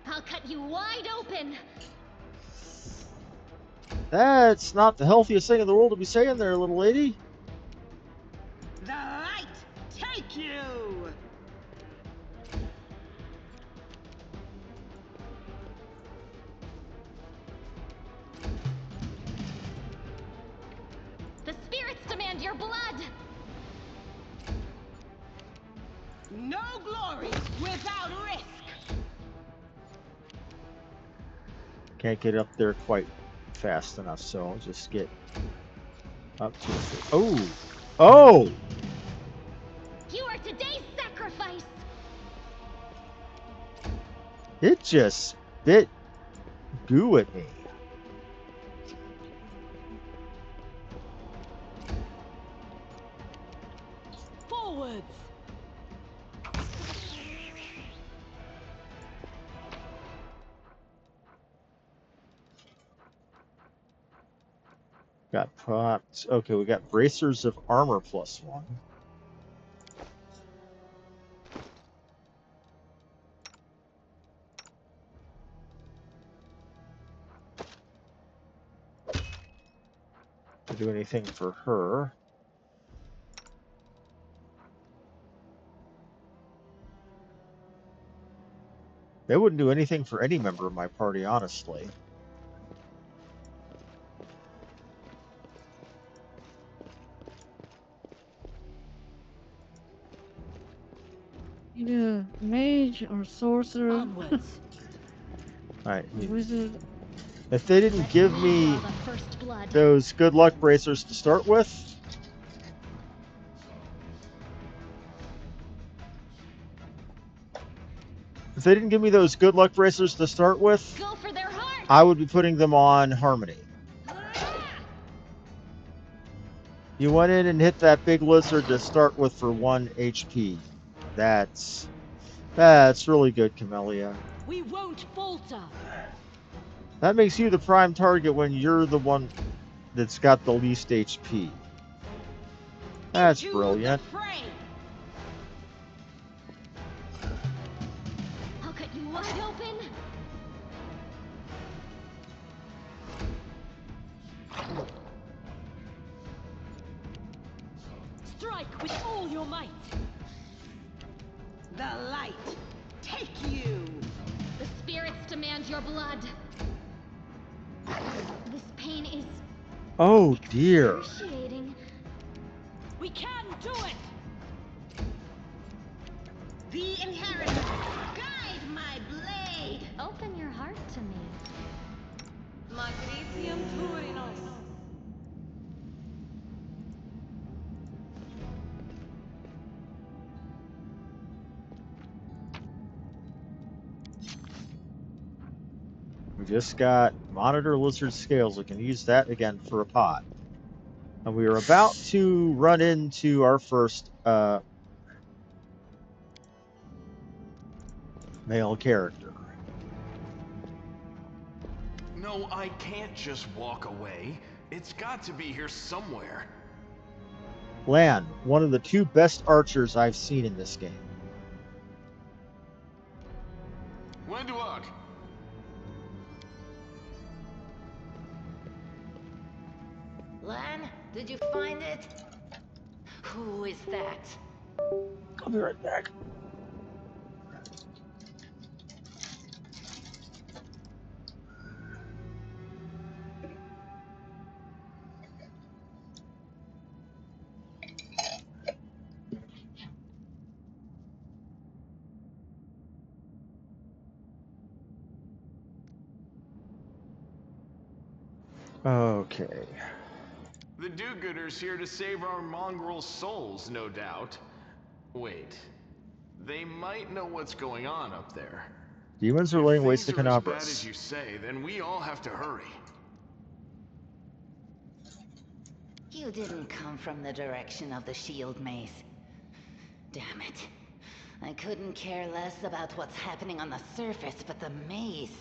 I'll cut you wide open. That's not the healthiest thing in the world to be saying there, little lady. The light take you. The spirits demand your blood. No glory without risk. Can't get up there quite fast enough, so I'll just get up to it. Oh! Oh! You are today's sacrifice. It just spit goo at me. Forwards. Got props. Okay, we got bracers of armor +1. To do anything for her. They wouldn't do anything for any member of my party, honestly. Either mage or sorcerer. Onwards. Alright. Wizard. If they didn't give me Draw the first blood. those good luck bracers to start with, Go for their heart. I would be putting them on Harmony. You went in and hit that big lizard to start with for 1 HP. That's really good, Camellia. We won't falter. That makes you the prime target when you're the one that's got the least HP. That's brilliant. I'll cut you wide open. Strike with all your might. The light, take you! The spirits demand your blood. This pain is Oh dear. excruciating. We can do it. The inheritance, guide my blade! Open your heart to me. Magnesium Turinos. We just got monitor lizard scales. We can use that again for a pot. And we are about to run into our first male character. No, I can't just walk away. It's got to be here somewhere. Lan, one of the 2 best archers I've seen in this game. Wenduok! Lan, did you find it? Who is that? I'll be right back. Okay. The do-gooders here to save our mongrel souls, no doubt. Wait. They might know what's going on up there. Demons are laying waste to Things are as bad Canabras. as you say, then we all have to hurry. You didn't come from the direction of the shield maze. Damn it. I couldn't care less about what's happening on the surface, but the maze.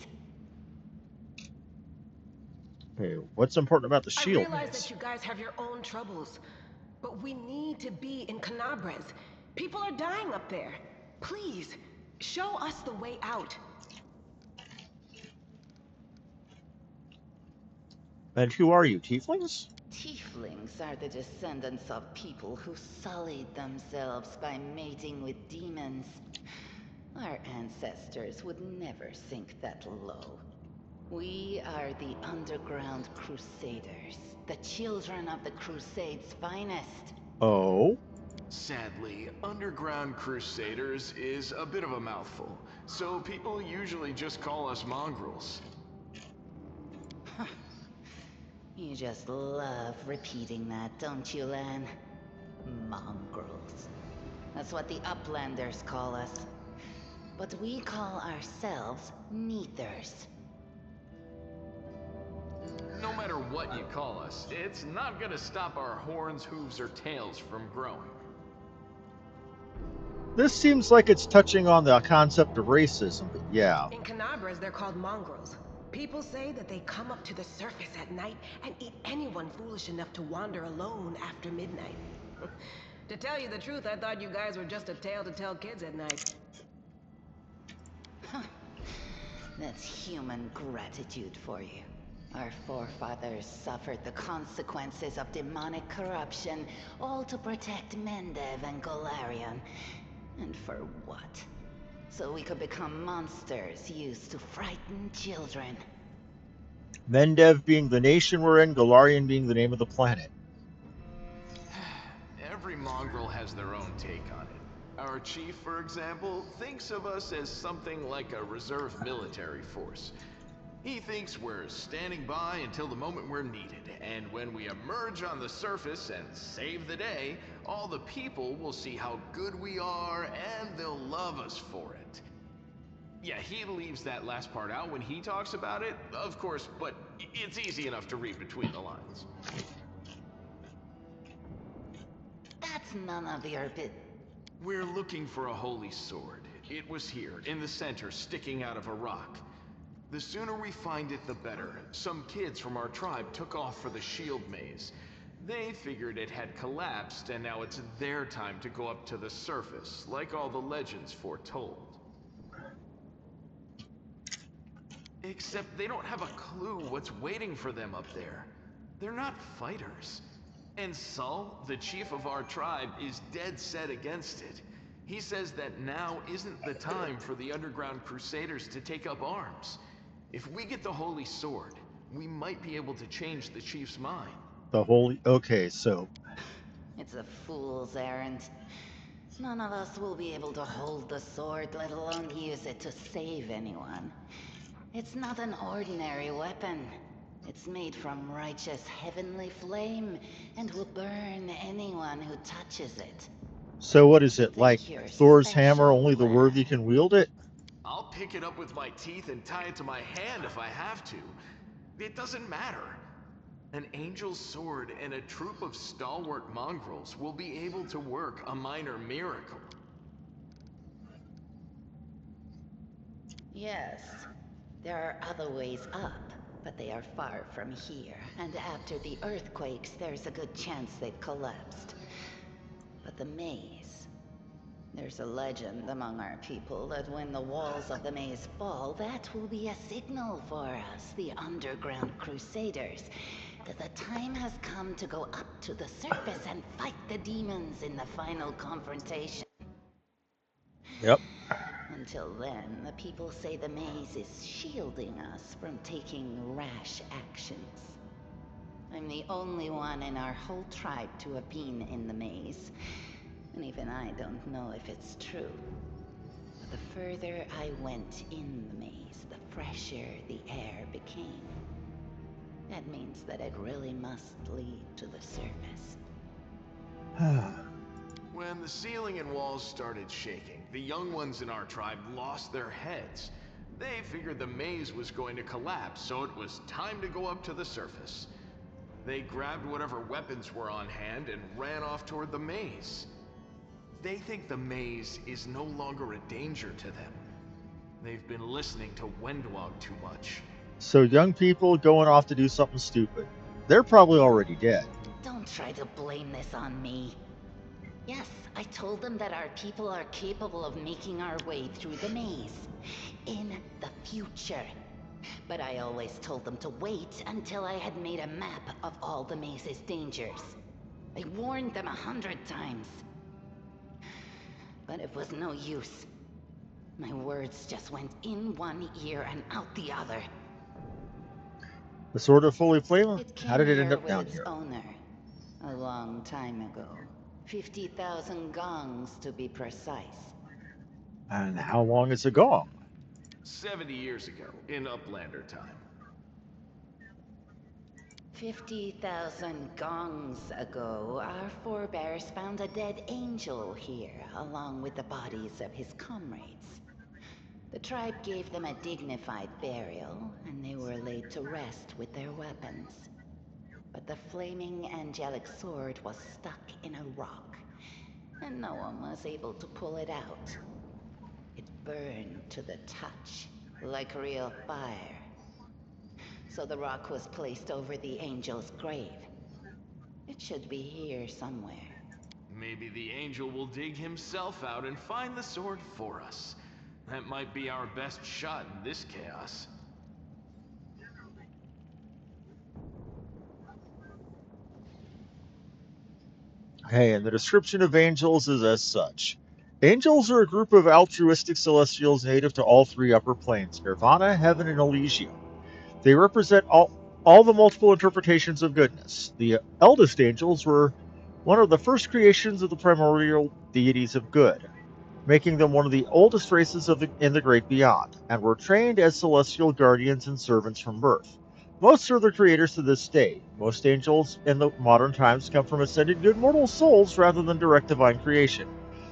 Hey, what's important about the shield I realize maze? that you guys have your own troubles, but we need to be in Canabras. People are dying up there. Please, show us the way out. And who are you, tieflings? Tieflings are the descendants of people who sullied themselves by mating with demons. Our ancestors would never sink that low. We are the underground crusaders, the children of the Crusade's finest. Oh? Sadly, underground crusaders is a bit of a mouthful, so people usually just call us mongrels. You just love repeating that, don't you, Lan? Mongrels. That's what the Uplanders call us. But we call ourselves Neathers. No matter what you call us, it's not gonna stop our horns, hooves, or tails from growing. This seems like it's touching on the concept of racism, but yeah. In Canabras, they're called mongrels. People say that they come up to the surface at night and eat anyone foolish enough to wander alone after midnight. To tell you the truth, I thought you guys were just a tale to tell kids at night. That's human gratitude for you. Our forefathers suffered the consequences of demonic corruption, all to protect Mendev and Golarion. And for what? So we could become monsters used to frighten children. Mendev being the nation we're in, Golarion being the name of the planet. Every mongrel has their own take on it. Our chief, for example, thinks of us as something like a reserve military force. He thinks we're standing by until the moment we're needed, and when we emerge on the surface and save the day, all the people will see how good we are and they'll love us for it. Yeah, he leaves that last part out when he talks about it, of course, but it's easy enough to read between the lines. That's none of your bit. We're looking for a holy sword. It was here, in the center, sticking out of a rock. The sooner we find it, the better. Some kids from our tribe took off for the shield maze. They figured it had collapsed, and now it's their time to go up to the surface, like all the legends foretold. Except they don't have a clue what's waiting for them up there. They're not fighters. And Sul, the chief of our tribe, is dead set against it. He says that now isn't the time for the underground crusaders to take up arms. If we get the holy sword, we might be able to change the chief's mind. The holy... Okay, so... It's a fool's errand. None of us will be able to hold the sword, let alone use it to save anyone. It's not an ordinary weapon. It's made from righteous heavenly flame, and will burn anyone who touches it. So what is it, like Thor's hammer, only the worthy can wield it? I'll pick it up with my teeth and tie it to my hand if I have to. It doesn't matter. An angel's sword and a troop of stalwart mongrels will be able to work a minor miracle. Yes, there are other ways up, but they are far from here. And after the earthquakes, there's a good chance they've collapsed. But the maze... There's a legend among our people that when the walls of the maze fall, that will be a signal for us, the underground crusaders, that the time has come to go up to the surface and fight the demons in the final confrontation. Yep. Until then, the people say the maze is shielding us from taking rash actions. I'm the only one in our whole tribe to have been in the maze. And even I don't know if it's true. But the further I went in the maze, the fresher the air became. That means that it really must lead to the surface. When the ceiling and walls started shaking, the young ones in our tribe lost their heads. They figured the maze was going to collapse, so it was time to go up to the surface. They grabbed whatever weapons were on hand and ran off toward the maze. They think the maze is no longer a danger to them. They've been listening to Wendwog too much. So young people going off to do something stupid. They're probably already dead. Don't try to blame this on me. Yes, I told them that our people are capable of making our way through the maze. In the future. But I always told them to wait until I had made a map of all the maze's dangers. I warned them 100 times. But it was no use. My words just went in one ear and out the other. The Sword of Holy Flame? How did it end Came up down with here? its owner a long time ago. 50,000 gongs to be precise. And how long is it gone? 70 years ago, in Uplander time. 50,000 gongs ago, our forebears found a dead angel here, along with the bodies of his comrades. The tribe gave them a dignified burial, and they were laid to rest with their weapons. But the flaming angelic sword was stuck in a rock, and no one was able to pull it out. It burned to the touch, like real fire. So the rock was placed over the angel's grave. It should be here somewhere. Maybe the angel will dig himself out and find the sword for us. That might be our best shot in this chaos. Hey, and the description of angels is as such. Angels are a group of altruistic celestials native to all three upper planes, Nirvana, Heaven, and Elysium. They represent all the multiple interpretations of goodness. The eldest angels were one of the first creations of the primordial deities of good. making them one of the oldest races in the great beyond, and were trained as celestial guardians and servants from birth. Most are the creators to this day. Most angels in the modern times come from ascended good mortal souls rather than direct divine creation.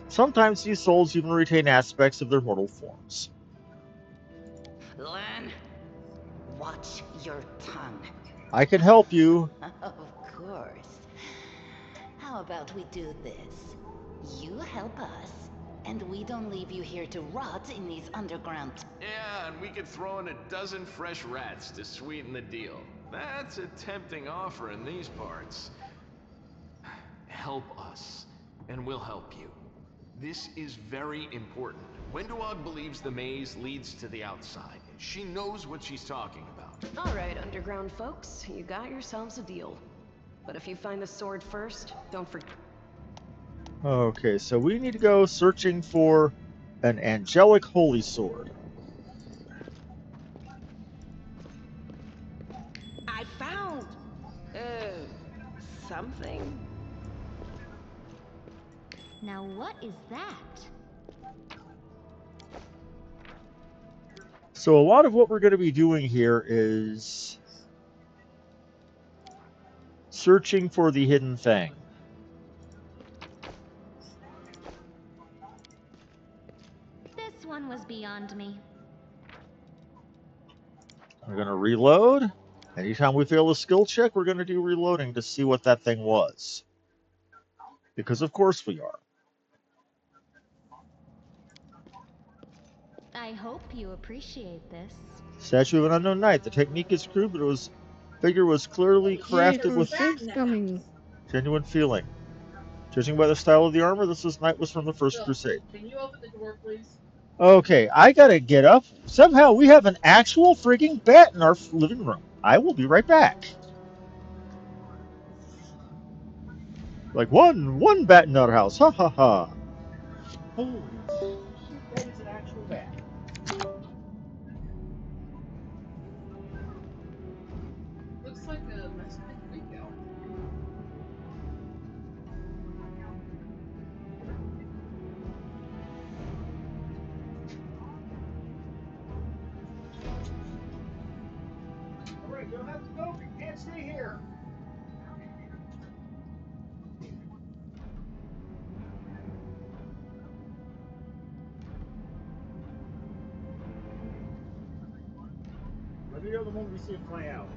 Sometimes these souls even retain aspects of their mortal forms. Len, watch your tongue. I can help you. Of course. How about we do this? You help us, and we don't leave you here to rot in these underground... Yeah, and we could throw in a dozen fresh rats to sweeten the deal. That's a tempting offer in these parts. Help us, and we'll help you. This is very important. Wenduog believes the maze leads to the outside. She knows what she's talking about. All right, underground folks, you got yourselves a deal. But if you find the sword first, don't forget. Okay, so we need to go searching for an angelic holy sword. I found... something. Now what is that? So a lot of what we're going to be doing here is searching for the hidden thing. This one was beyond me. We're going to reload. Anytime we fail a skill check, we're going to do reloading to see what that thing was. Because of course we are. I hope you appreciate this. Statue of an Unknown Knight. The technique is crude, but figure was clearly crafted with coming. genuine feeling. Judging by the style of the armor, this knight was from the First Crusade. Can you open the door, please? Okay, I gotta get up. Somehow we have an actual frigging bat in our living room. I will be right back. Like one bat in our house. Ha ha ha. Holy shit, that is an actual bat. Looks like a Mexican freakout. Alright, you'll have to go. You can't stay here. Let me know the moment we see it play out.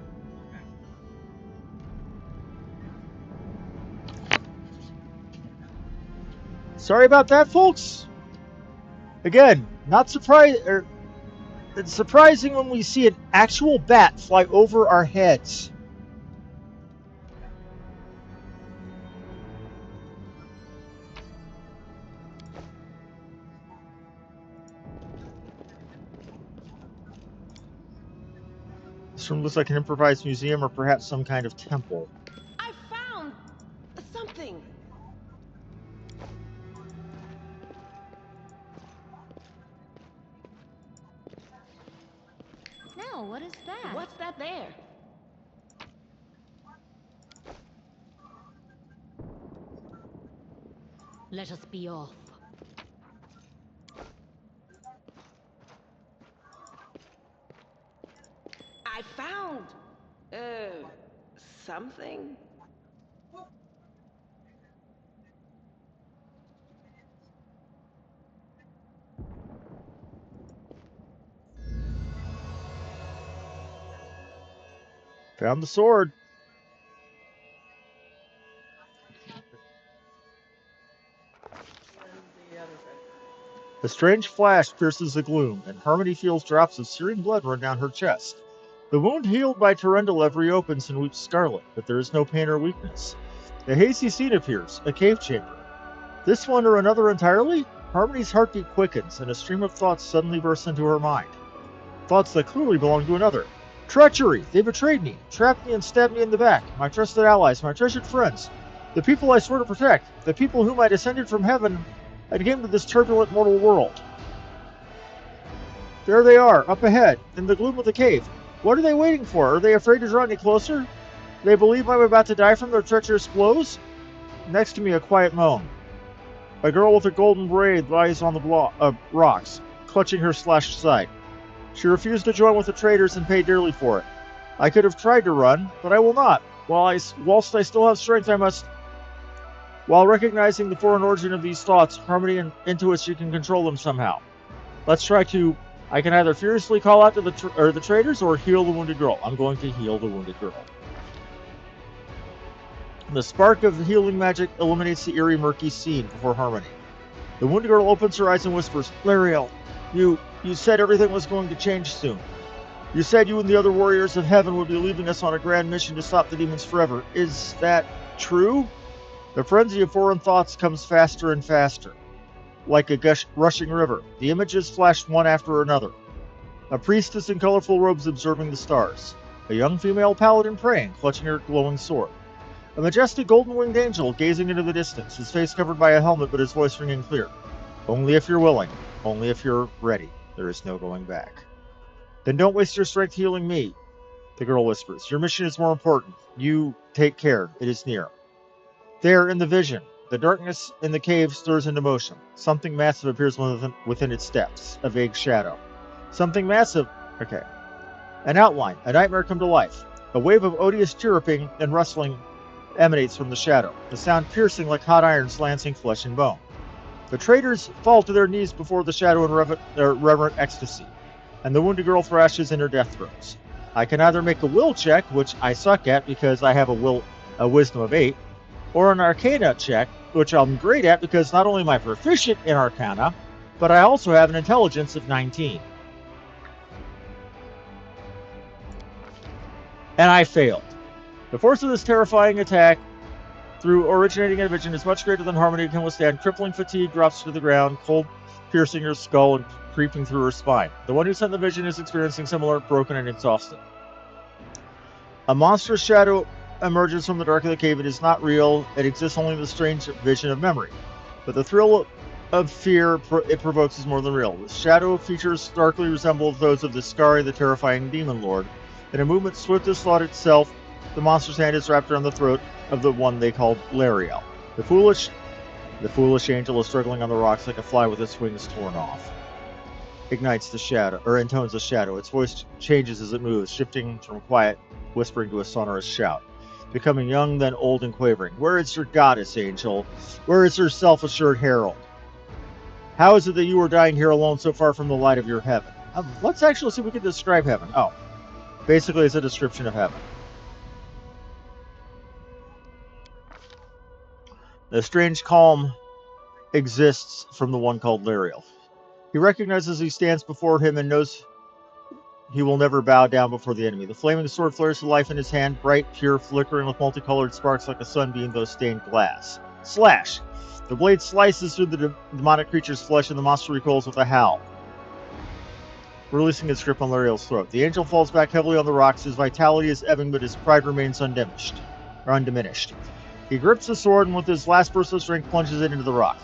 Sorry about that, folks. Again, not surprised. It's surprising when we see an actual bat fly over our heads. This room looks like an improvised museum or perhaps some kind of temple. I found... something. Now, what is that? What's that there? Let us be off. I found... something. Found the sword. A strange flash pierces the gloom, and Harmony feels drops of searing blood run down her chest. The wound healed by Terendelev reopens and weeps scarlet, but there is no pain or weakness. A hazy scene appears, a cave chamber. This one or another entirely? Harmony's heartbeat quickens, and a stream of thoughts suddenly bursts into her mind. Thoughts that clearly belong to another. Treachery! They betrayed me, trapped me and stabbed me in the back. My trusted allies, my treasured friends. The people I swore to protect. The people whom I descended from heaven and came to this turbulent mortal world. There they are, up ahead, in the gloom of the cave. What are they waiting for? Are they afraid to draw any closer? They believe I'm about to die from their treacherous blows? Next to me, a quiet moan. A girl with a golden braid lies on the rocks, clutching her slashed side. She refused to join with the traitors and paid dearly for it. I could have tried to run, but I will not. Whilst I still have strength, I must... While recognizing the foreign origin of these thoughts, harmony and intuition can control them somehow. Let's try to... I can either furiously call out to the traitors or heal the wounded girl. I'm going to heal the wounded girl. The spark of the healing magic illuminates the eerie, murky scene before Harmony. The wounded girl opens her eyes and whispers, Lariel, you said everything was going to change soon. You said you and the other warriors of heaven would be leaving us on a grand mission to stop the demons forever. Is that true? The frenzy of foreign thoughts comes faster and faster, like a rushing river. The images flash one after another. A priestess in colorful robes observing the stars. A young female paladin praying, clutching her glowing sword. A majestic golden-winged angel gazing into the distance, his face covered by a helmet but his voice ringing clear. Only if you're willing. Only if you're ready. There is no going back. Then don't waste your strength healing me, the girl whispers. Your mission is more important. You take care. It is near. There, in the vision, the darkness in the cave stirs into motion. Something massive appears within its depths, a vague shadow. Something massive... Okay. An outline, a nightmare come to life. A wave of odious chirruping and rustling emanates from the shadow, the sound piercing like hot irons lancing flesh and bone. The traitors fall to their knees before the shadow in reverent ecstasy, and the wounded girl thrashes in her death throes. I can either make a will check, which I suck at because I have a wisdom of 8, or an arcana check, which I'm great at because not only am I proficient in arcana, but I also have an intelligence of 19. And I failed. The force of this terrifying attack, through originating in a vision, is much greater than Harmony can withstand. Crippling fatigue drops to the ground, cold piercing her skull and creeping through her spine. The one who sent the vision is experiencing similar, broken and exhausted. A monstrous shadow emerges from the dark of the cave. It is not real. It exists only in the strange vision of memory. But the thrill of fear it provokes is more than real. The shadow features starkly resemble those of the Skari, the terrifying demon lord. In a movement swift as thought itself, the monster's hand is wrapped around the throat of the one they called Lariel. The foolish angel is struggling on the rocks like a fly with its wings torn off. Ignites the shadow, or intones the shadow. Its voice changes as it moves, shifting from quiet whispering to a sonorous shout, becoming young, then old and quavering. Where is your goddess, angel? Where is your self-assured herald? How is it that you are dying here alone so far from the light of your heaven? Let's actually see if we can describe heaven. Oh, basically it's a description of heaven. A strange calm exists from the one called Lariel. He recognizes he stands before him and knows he will never bow down before the enemy. The flaming sword flares to life in his hand, bright, pure, flickering with multicolored sparks like a sunbeam though stained glass. Slash! The blade slices through the demonic creature's flesh and the monster recoils with a howl, releasing its grip on Lariel's throat. The angel falls back heavily on the rocks. His vitality is ebbing, but his pride remains undiminished. He grips the sword and with his last burst of strength plunges it into the rock.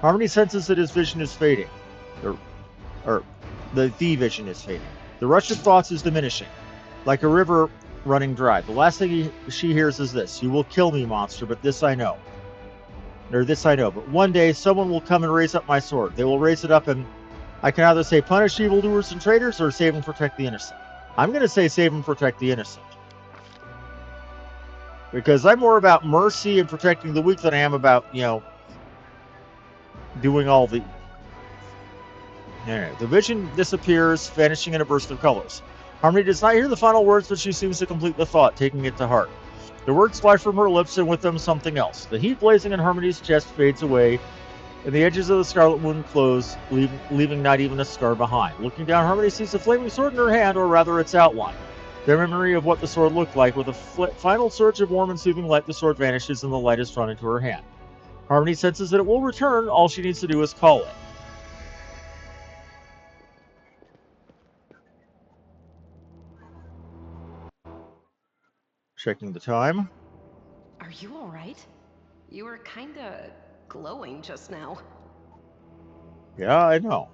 Harmony senses that his vision is fading. The vision is fading. The rush of thoughts is diminishing, like a river running dry. The last thing she hears is this: you will kill me, monster, but this I know. But one day someone will come and raise up my sword. They will raise it up and I can either say punish evildoers and traitors or save and protect the innocent. I'm going to say save and protect the innocent. Because I'm more about mercy and protecting the weak than I am about, doing all the... Anyway, the vision disappears, vanishing in a burst of colors. Harmony does not hear the final words, but she seems to complete the thought, taking it to heart. The words fly from her lips, and with them something else. The heat blazing in Harmony's chest fades away, and the edges of the scarlet wound close, leaving not even a scar behind. Looking down, Harmony sees a flaming sword in her hand, or rather its outline. Their memory of what the sword looked like. With a final surge of warm and soothing light, the sword vanishes and the light is drawn into her hand. Harmony senses that it will return. All she needs to do is call it. Checking the time. Are you alright? You were kinda glowing just now. Yeah, I know.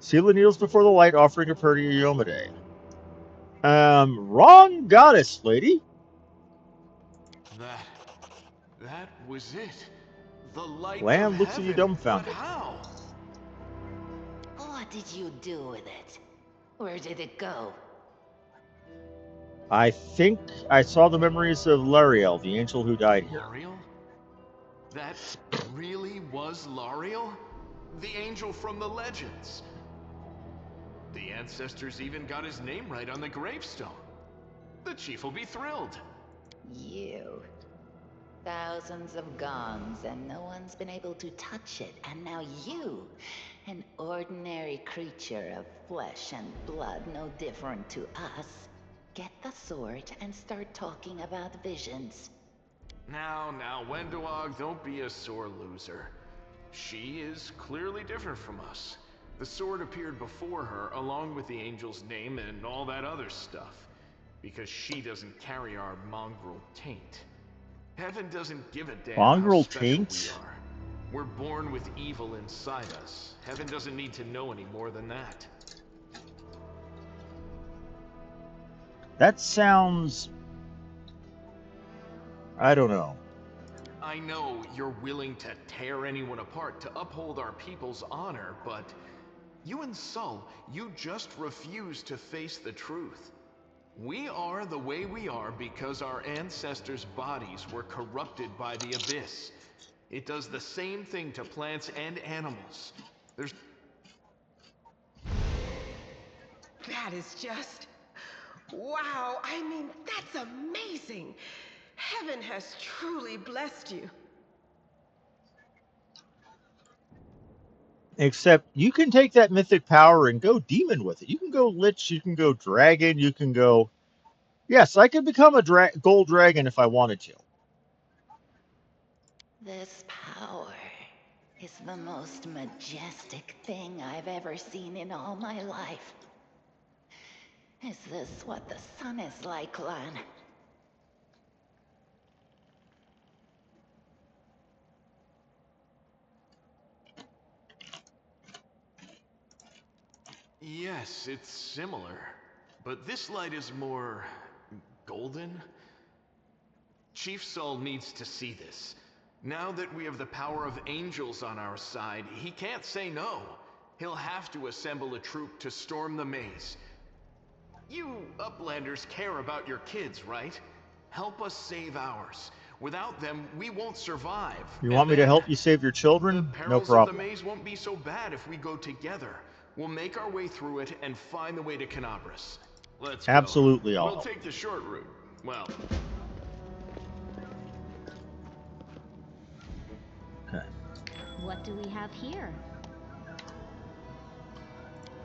Sela kneels before the light, offering a prayer to Yomade. Wrong goddess, lady. That was it. The light Lan of looks at you heaven. dumbfounded. But how? What did you do with it? Where did it go? I think I saw the memories of Lariel, the angel who died here. Lariel? That really was Lariel? The angel from the legends. The ancestors even got his name right on the gravestone. The chief will be thrilled. You. Thousands of gongs and no one's been able to touch it. And now you, an ordinary creature of flesh and blood, no different to us, get the sword and start talking about visions. Now, Wendowog, don't be a sore loser. She is clearly different from us. The sword appeared before her, along with the angel's name and all that other stuff, because she doesn't carry our mongrel taint. Heaven doesn't give a damn Mongrel how special taint? we are. We're born with evil inside us. Heaven doesn't need to know any more than that. That sounds... I don't know. I know you're willing to tear anyone apart to uphold our people's honor, but you and Sol, you just refuse to face the truth. We are the way we are because our ancestors' bodies were corrupted by the Abyss. It does the same thing to plants and animals. There's... That is just... wow, I mean, that's amazing. Heaven has truly blessed you. Except you can take that mythic power and go demon with it. You can go lich, you can go dragon, you can go... Yes, I could become a gold dragon if I wanted to. This power is the most majestic thing I've ever seen in all my life. Is this what the sun is like, Lan? Yes, it's similar. But this light is more... golden? Chief Sol needs to see this. Now that we have the power of angels on our side, he can't say no. He'll have to assemble a troop to storm the maze. You Uplanders care about your kids, right? Help us save ours. Without them, we won't survive. You want me to help you save your children? No Perils problem. of the maze won't be so bad if we go together. We'll make our way through it and find the way to Canabras. Let's go. Absolutely, I'll We'll help. take the short route. Well... Okay. What do we have here?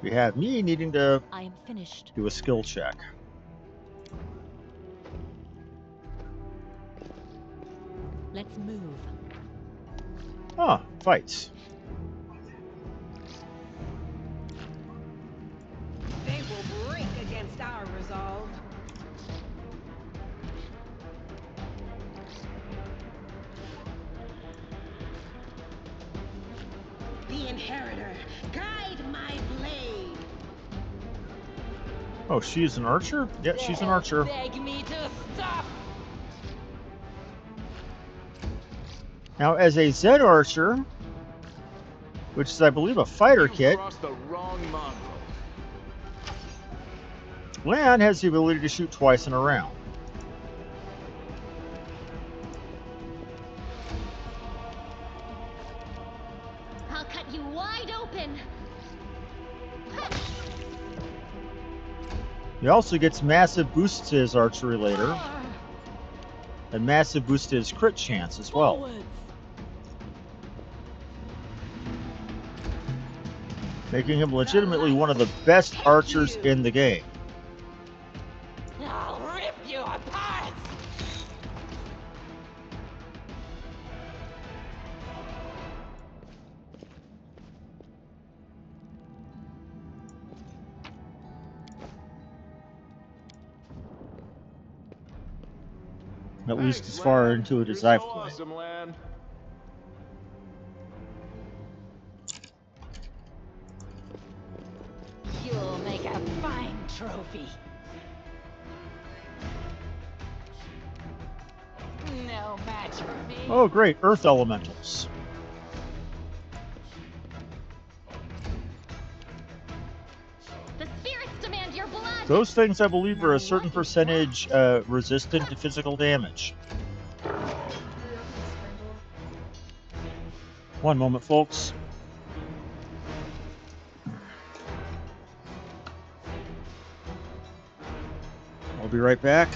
We have me needing to I am finished. do a skill check. Let's move. Ah, fights. They will break against our resolve. The Inheritor, guide my blade. Oh, she's an archer? Yeah, she's an archer. Beg me to stop. Now, as a Zed archer, which is, I believe, a fighter kit, The wrong mongrel. Lan has the ability to shoot twice in a round. I'll cut you wide open. He also gets massive boosts to his archery later, and massive boost to his crit chance as well. Forwards. Making him legitimately one of the best archers in the game. I'll rip you apart. At least as far into it as I've played. Awesome, Lan. You'll make a fine trophy. No match for me. Oh, great, Earth Elementals. Those things, I believe, are a certain percentage resistant to physical damage. One moment, folks. I'll be right back.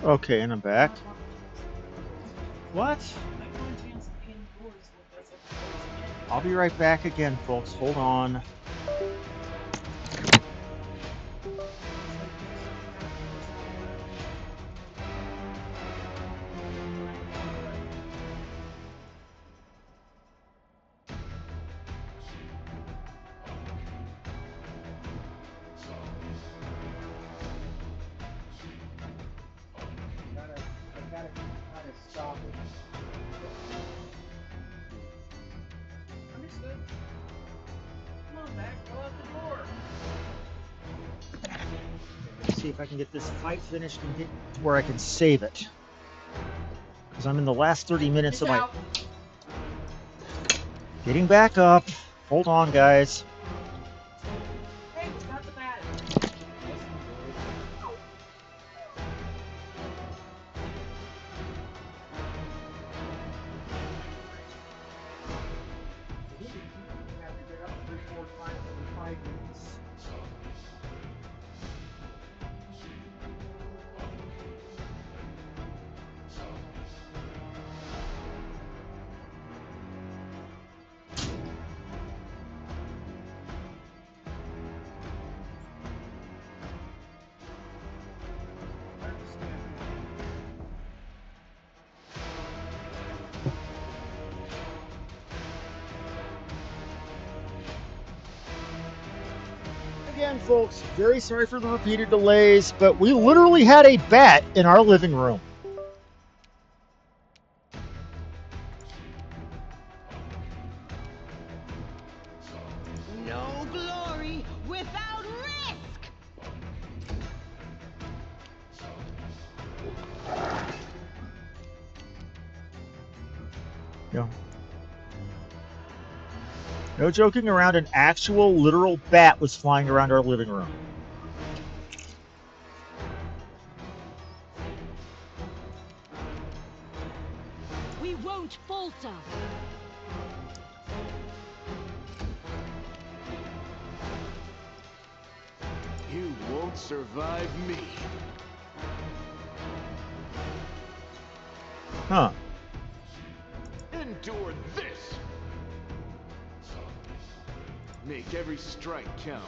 Okay, and I'm back. What? I'll be right back again, folks. Hold on. I gotta kind of stop it. Understood. Come on back, go out the door. Let's see if I can get this fight finished and get to where I can save it. Because I'm in the last 30 minutes of my... Getting back up. Hold on, guys. Hey, what's not the matter? I need to keep have to get up 3-4 times every 5 minutes. Again, folks, very sorry for the repeated delays, but we literally had a bat in our living room. No glory without risk! Yeah. No joking around, an actual literal bat was flying around our living room. We won't falter. You won't survive me. Huh. Endure this! Make every strike count.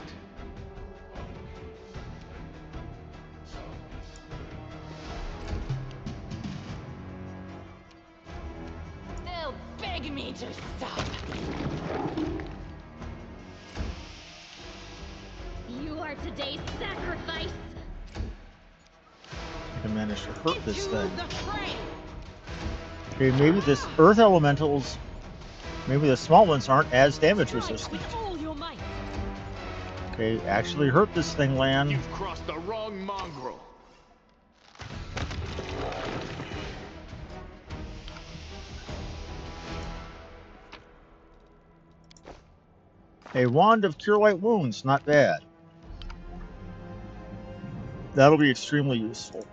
They'll beg me to stop. You are today's sacrifice! I can manage to hurt this thing. The fray! Okay, maybe this earth elementals, maybe the small ones aren't as damage Strike resistant. with all your might. Okay, actually hurt this thing, Lan. You've crossed the wrong mongrel. A wand of cure light wounds, not bad. That'll be extremely useful.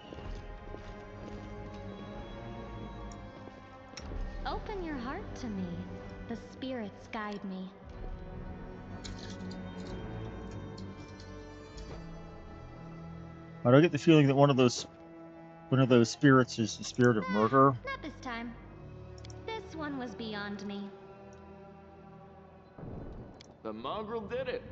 Open your heart to me. The spirits guide me. I don't get the feeling that one of those spirits is the spirit of murder. Not this time. This one was beyond me. The mongrel did it.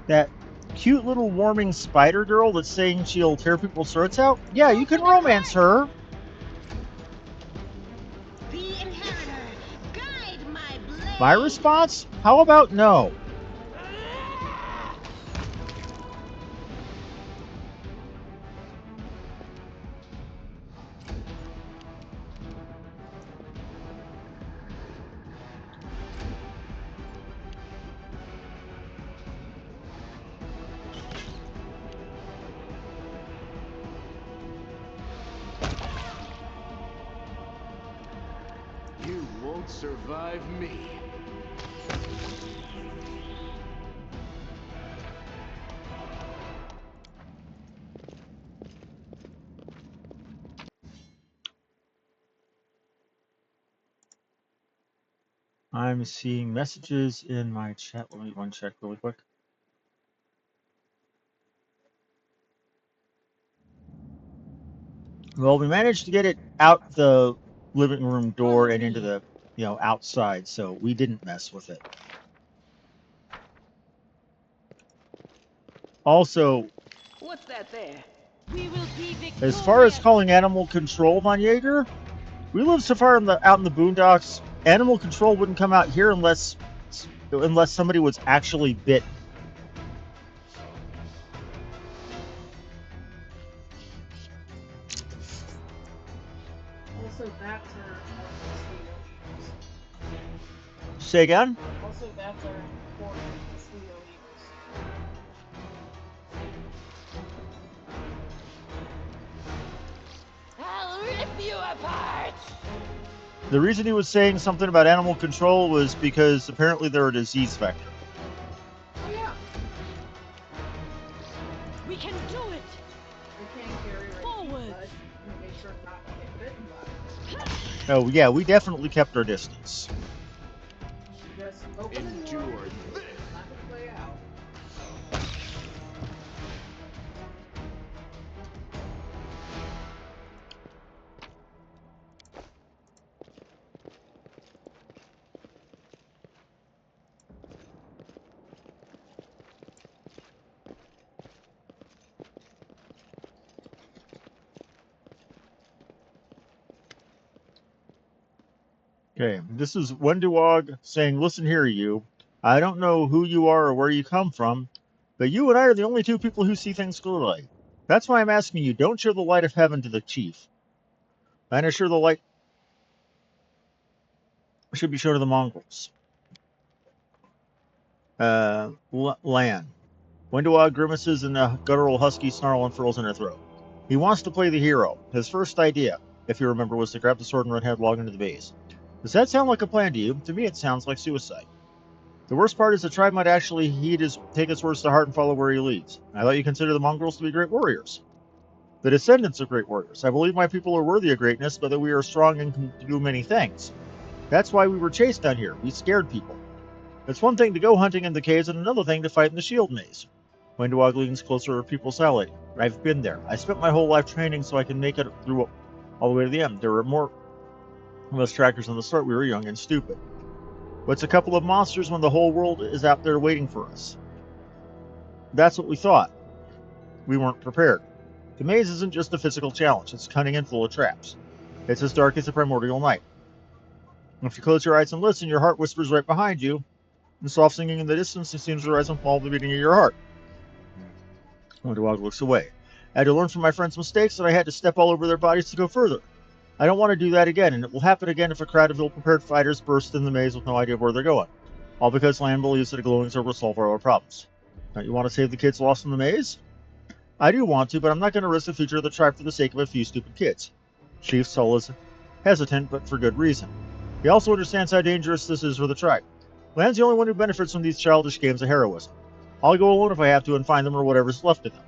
That cute little warming spider girl that's saying she'll tear people's throats out? Yeah, you can romance her. The inheritor, guide my blade. My response? How about no? You won't survive me. I'm seeing messages in my chat. Let me one check really quick. Well, we managed to get it out the living room door and into the, outside, so we didn't mess with it. Also, What's that there? We will be as far as victorious. calling animal control, Von Jaeger, we live so far out in the boondocks. Animal control wouldn't come out here unless somebody was actually bit. Also, bats are important mosquitoes. Say again? Also, bats are important mosquito eaters. I'll rip you apart. The reason he was saying something about animal control was because apparently they're a disease vector. Oh yeah. We can do it. We can't carry Forward. but make sure not to get bitten by it. Oh yeah, we definitely kept our distance. Just open the door. It's not gonna play out. Okay, this is Wenduwog saying, "Listen here, you. I don't know who you are or where you come from, but you and I are the only two people who see things clearly. That's why I'm asking you, don't show the light of heaven to the chief. And assure the light should be shown to the mongrels." Lan. Wenduwog grimaces and a guttural husky snarl unfurls in her throat. He wants to play the hero. His first idea, if you remember, was to grab the sword and run headlong into the base. Does that sound like a plan to you? To me, it sounds like suicide. The worst part is the tribe might actually take his words to heart and follow where he leads. I thought you considered the mongrels to be great warriors. The descendants of great warriors. I believe my people are worthy of greatness, but that we are strong and can do many things. That's why we were chased down here. We scared people. It's one thing to go hunting in the caves and another thing to fight in the shield maze. Wenduwog leans closer to People's Alley. I've been there. I spent my whole life training so I can make it through all the way to the end. There were more of us trackers in the start. We were young and stupid. But it's a couple of monsters when the whole world is out there waiting for us. That's what we thought. We weren't prepared. The maze isn't just a physical challenge. It's cunning and full of traps. It's as dark as the primordial night. If you close your eyes and listen, your heart whispers right behind you. And soft singing in the distance, it seems to rise and fall with the beating of your heart. Wenduwog looks away. I had to learn from my friends' mistakes, and I had to step all over their bodies to go further. I don't want to do that again, and it will happen again if a crowd of ill-prepared fighters burst in the maze with no idea where they're going. All because Lan believes that a glowing sword will solve all our problems. Don't you want to save the kids lost in the maze? I do want to, but I'm not going to risk the future of the tribe for the sake of a few stupid kids. Chief Sol is hesitant, but for good reason. He also understands how dangerous this is for the tribe. Lan's the only one who benefits from these childish games of heroism. I'll go alone if I have to and find them or whatever's left of them.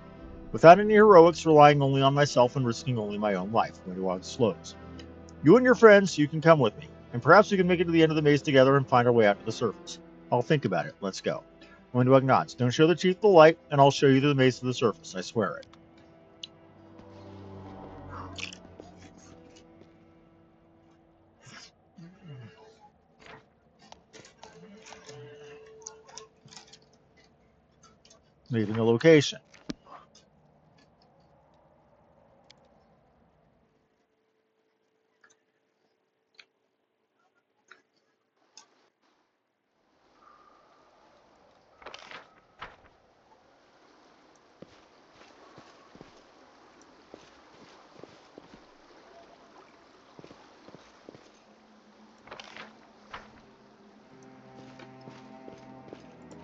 Without any heroics, relying only on myself and risking only my own life. Wenduwog slows. You and your friends, you can come with me, and perhaps we can make it to the end of the maze together and find our way out to the surface. I'll think about it. Let's go. Wenduwog nods. Don't show the chief the light, and I'll show you the maze to the surface. I swear it. leaving a location.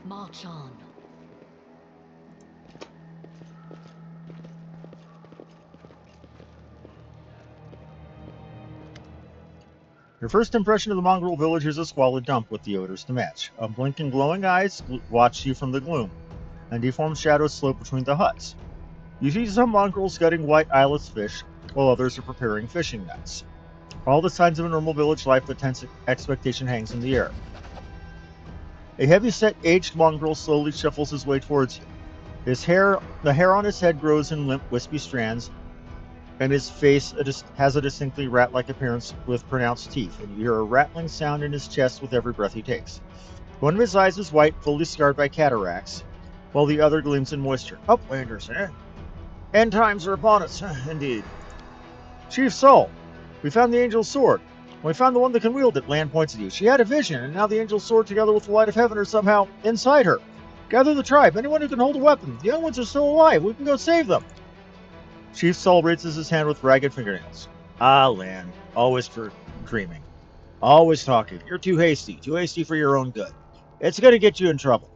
March on. Your first impression of the mongrel village is a squalid dump with the odors to match. Unblinking glowing eyes watch you from the gloom, and deformed shadows slope between the huts. You see some mongrels gutting white eyeless fish, while others are preparing fishing nets. All the signs of a normal village life, but tense expectation hangs in the air. A heavy-set, aged mongrel slowly shuffles his way towards you. The hair on his head grows in limp, wispy strands, and his face has a distinctly rat-like appearance with pronounced teeth, and you hear a rattling sound in his chest with every breath he takes. One of his eyes is white, fully scarred by cataracts, while the other gleams in moisture. Uplanders, eh? End times are upon us, indeed. Chief Soul, we found the angel's sword. We found the one that can wield it, Land points at you. She had a vision, and now the angel's sword together with the light of heaven are somehow inside her. Gather the tribe, anyone who can hold a weapon. The young ones are still alive. We can go save them. Chief Saul raises his hand with ragged fingernails. Ah, Lan, always for dreaming. Always talking. You're too hasty for your own good. It's going to get you in trouble.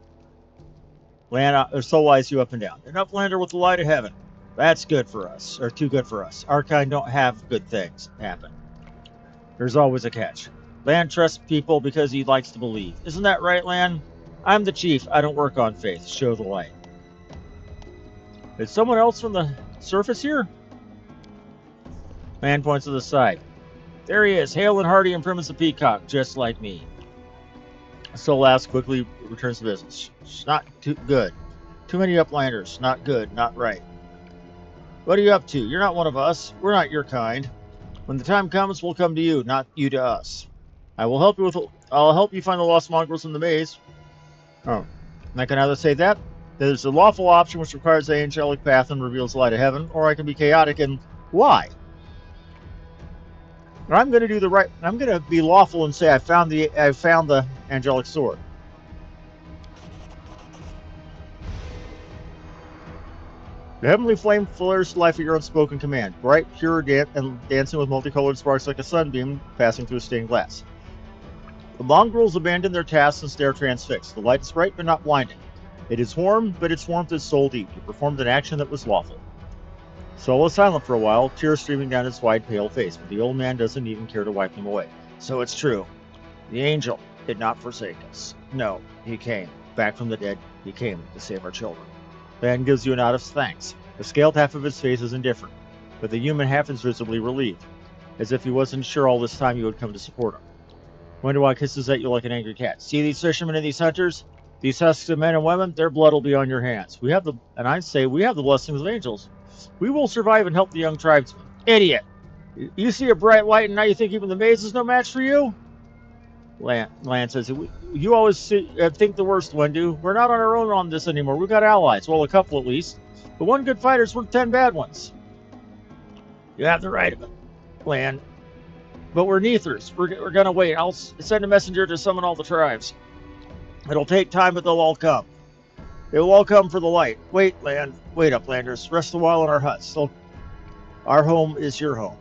Lan Soul eyes you up and down. An uplander with the light of heaven. That's good for us, or too good for us. Our kind don't have good things happen. There's always a catch. Lan trusts people because he likes to believe. Isn't that right, Lan? I'm the chief. I don't work on faith. Show the light. Is someone else from the surface here? Man points to the side. There he is, hale and hearty and prim as a peacock, just like me. Soul asks quickly returns to business. It's not too good. Too many uplanders. Not good. Not right. What are you up to? You're not one of us. We're not your kind. When the time comes, we'll come to you, not you to us. I'll help you find the lost mongrels in the maze. Oh, and I can either say that there's a lawful option which requires the angelic path and reveals the light of heaven, or I can be chaotic and lie. I'm going to do the right. I'm going to be lawful and say I found the angelic sword. The heavenly flame flares to life at your unspoken command, bright, pure, and dancing with multicolored sparks like a sunbeam passing through stained glass. The mongrels abandon their tasks and stare transfixed. The light is bright but not blinding. It is warm, but its warmth is soul deep. You performed an action that was lawful. Sol is silent for a while, tears streaming down his wide, pale face, but the old man doesn't even care to wipe them away. So it's true. The angel did not forsake us. No, he came. Back from the dead, he came to save our children. Lan gives you a nod of thanks. The scaled half of his face is indifferent, but the human half is visibly relieved, as if he wasn't sure all this time you would come to support him. Wendawak hisses at you like an angry cat. See these fishermen and these hunters? These husks of men and women? Their blood will be on your hands. We have the blessings of angels. We will survive and help the young tribesmen. Idiot! You see a bright light and now you think even the maze is no match for you? Lan says, you always think the worst, Wendu. We're not on our own on this anymore. We've got allies. Well, a couple at least. But one good fighter's worth 10 bad ones. You have the right of it, Lan. But we're neithers. We're going to wait. I'll send a messenger to summon all the tribes. It'll take time, but they'll all come. They will all come for the light. Wait, Wait, uplanders. Rest a while in our huts. Our home is your home.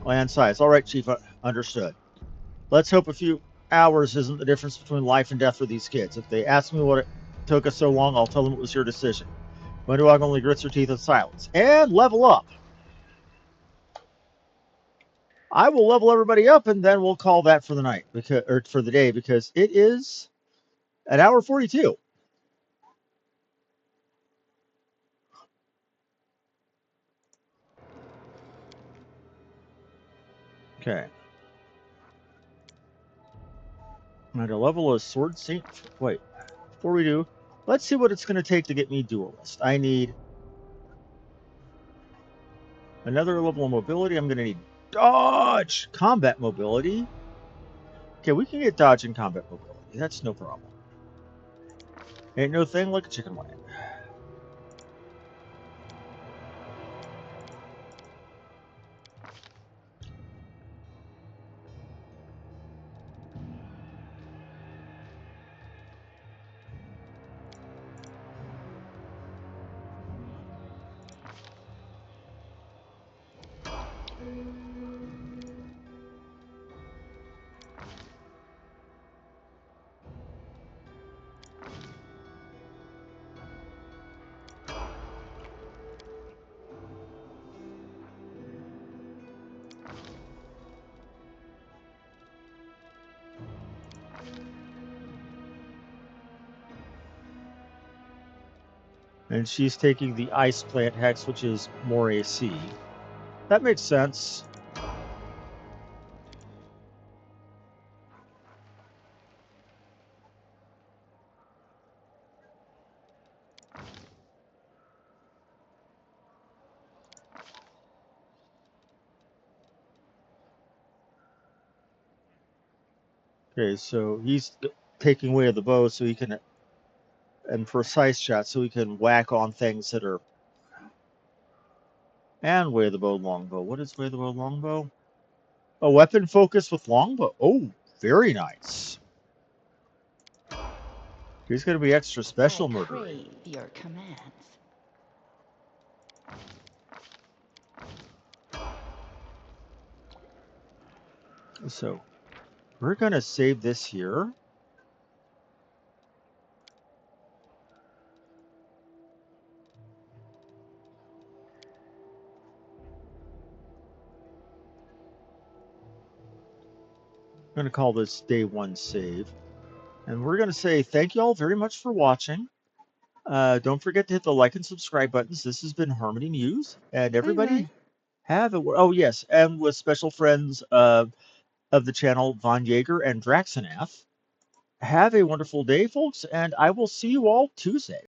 Lan sighs. All right, Chief. Understood. Let's hope a few hours isn't the difference between life and death for these kids. If they ask me what it took us so long, I'll tell them it was your decision. Wendawag only grits her teeth in silence. And level up. I will level everybody up, and then we'll call that for the night, for the day, because it is an hour 42. Okay. I'm going to level a sword saint. Wait, before we do, let's see what it's going to take to get me duelist. I need another level of mobility. I'm going to need dodge, combat mobility. Okay, we can get dodge and combat mobility. That's no problem. Ain't no thing like a chicken wing. And she's taking the ice plant hex, which is more AC. That makes sense. Okay, so he's taking away the bow so he can, and precise shot so he can whack on things that are, and way the bow longbow. What is way the bow longbow? A weapon focus with longbow. Oh, very nice. He's going to be extra special I murdering. crave your commands. So we're going to save this here. I'm going to call this day 1 save. And we're going to say thank you all very much for watching. Don't forget to hit the like and subscribe buttons. This has been Harmony News. And everybody have a... Oh, yes. And with special friends of the channel, Von Yeager and Draxanath. Have a wonderful day, folks. And I will see you all Tuesday.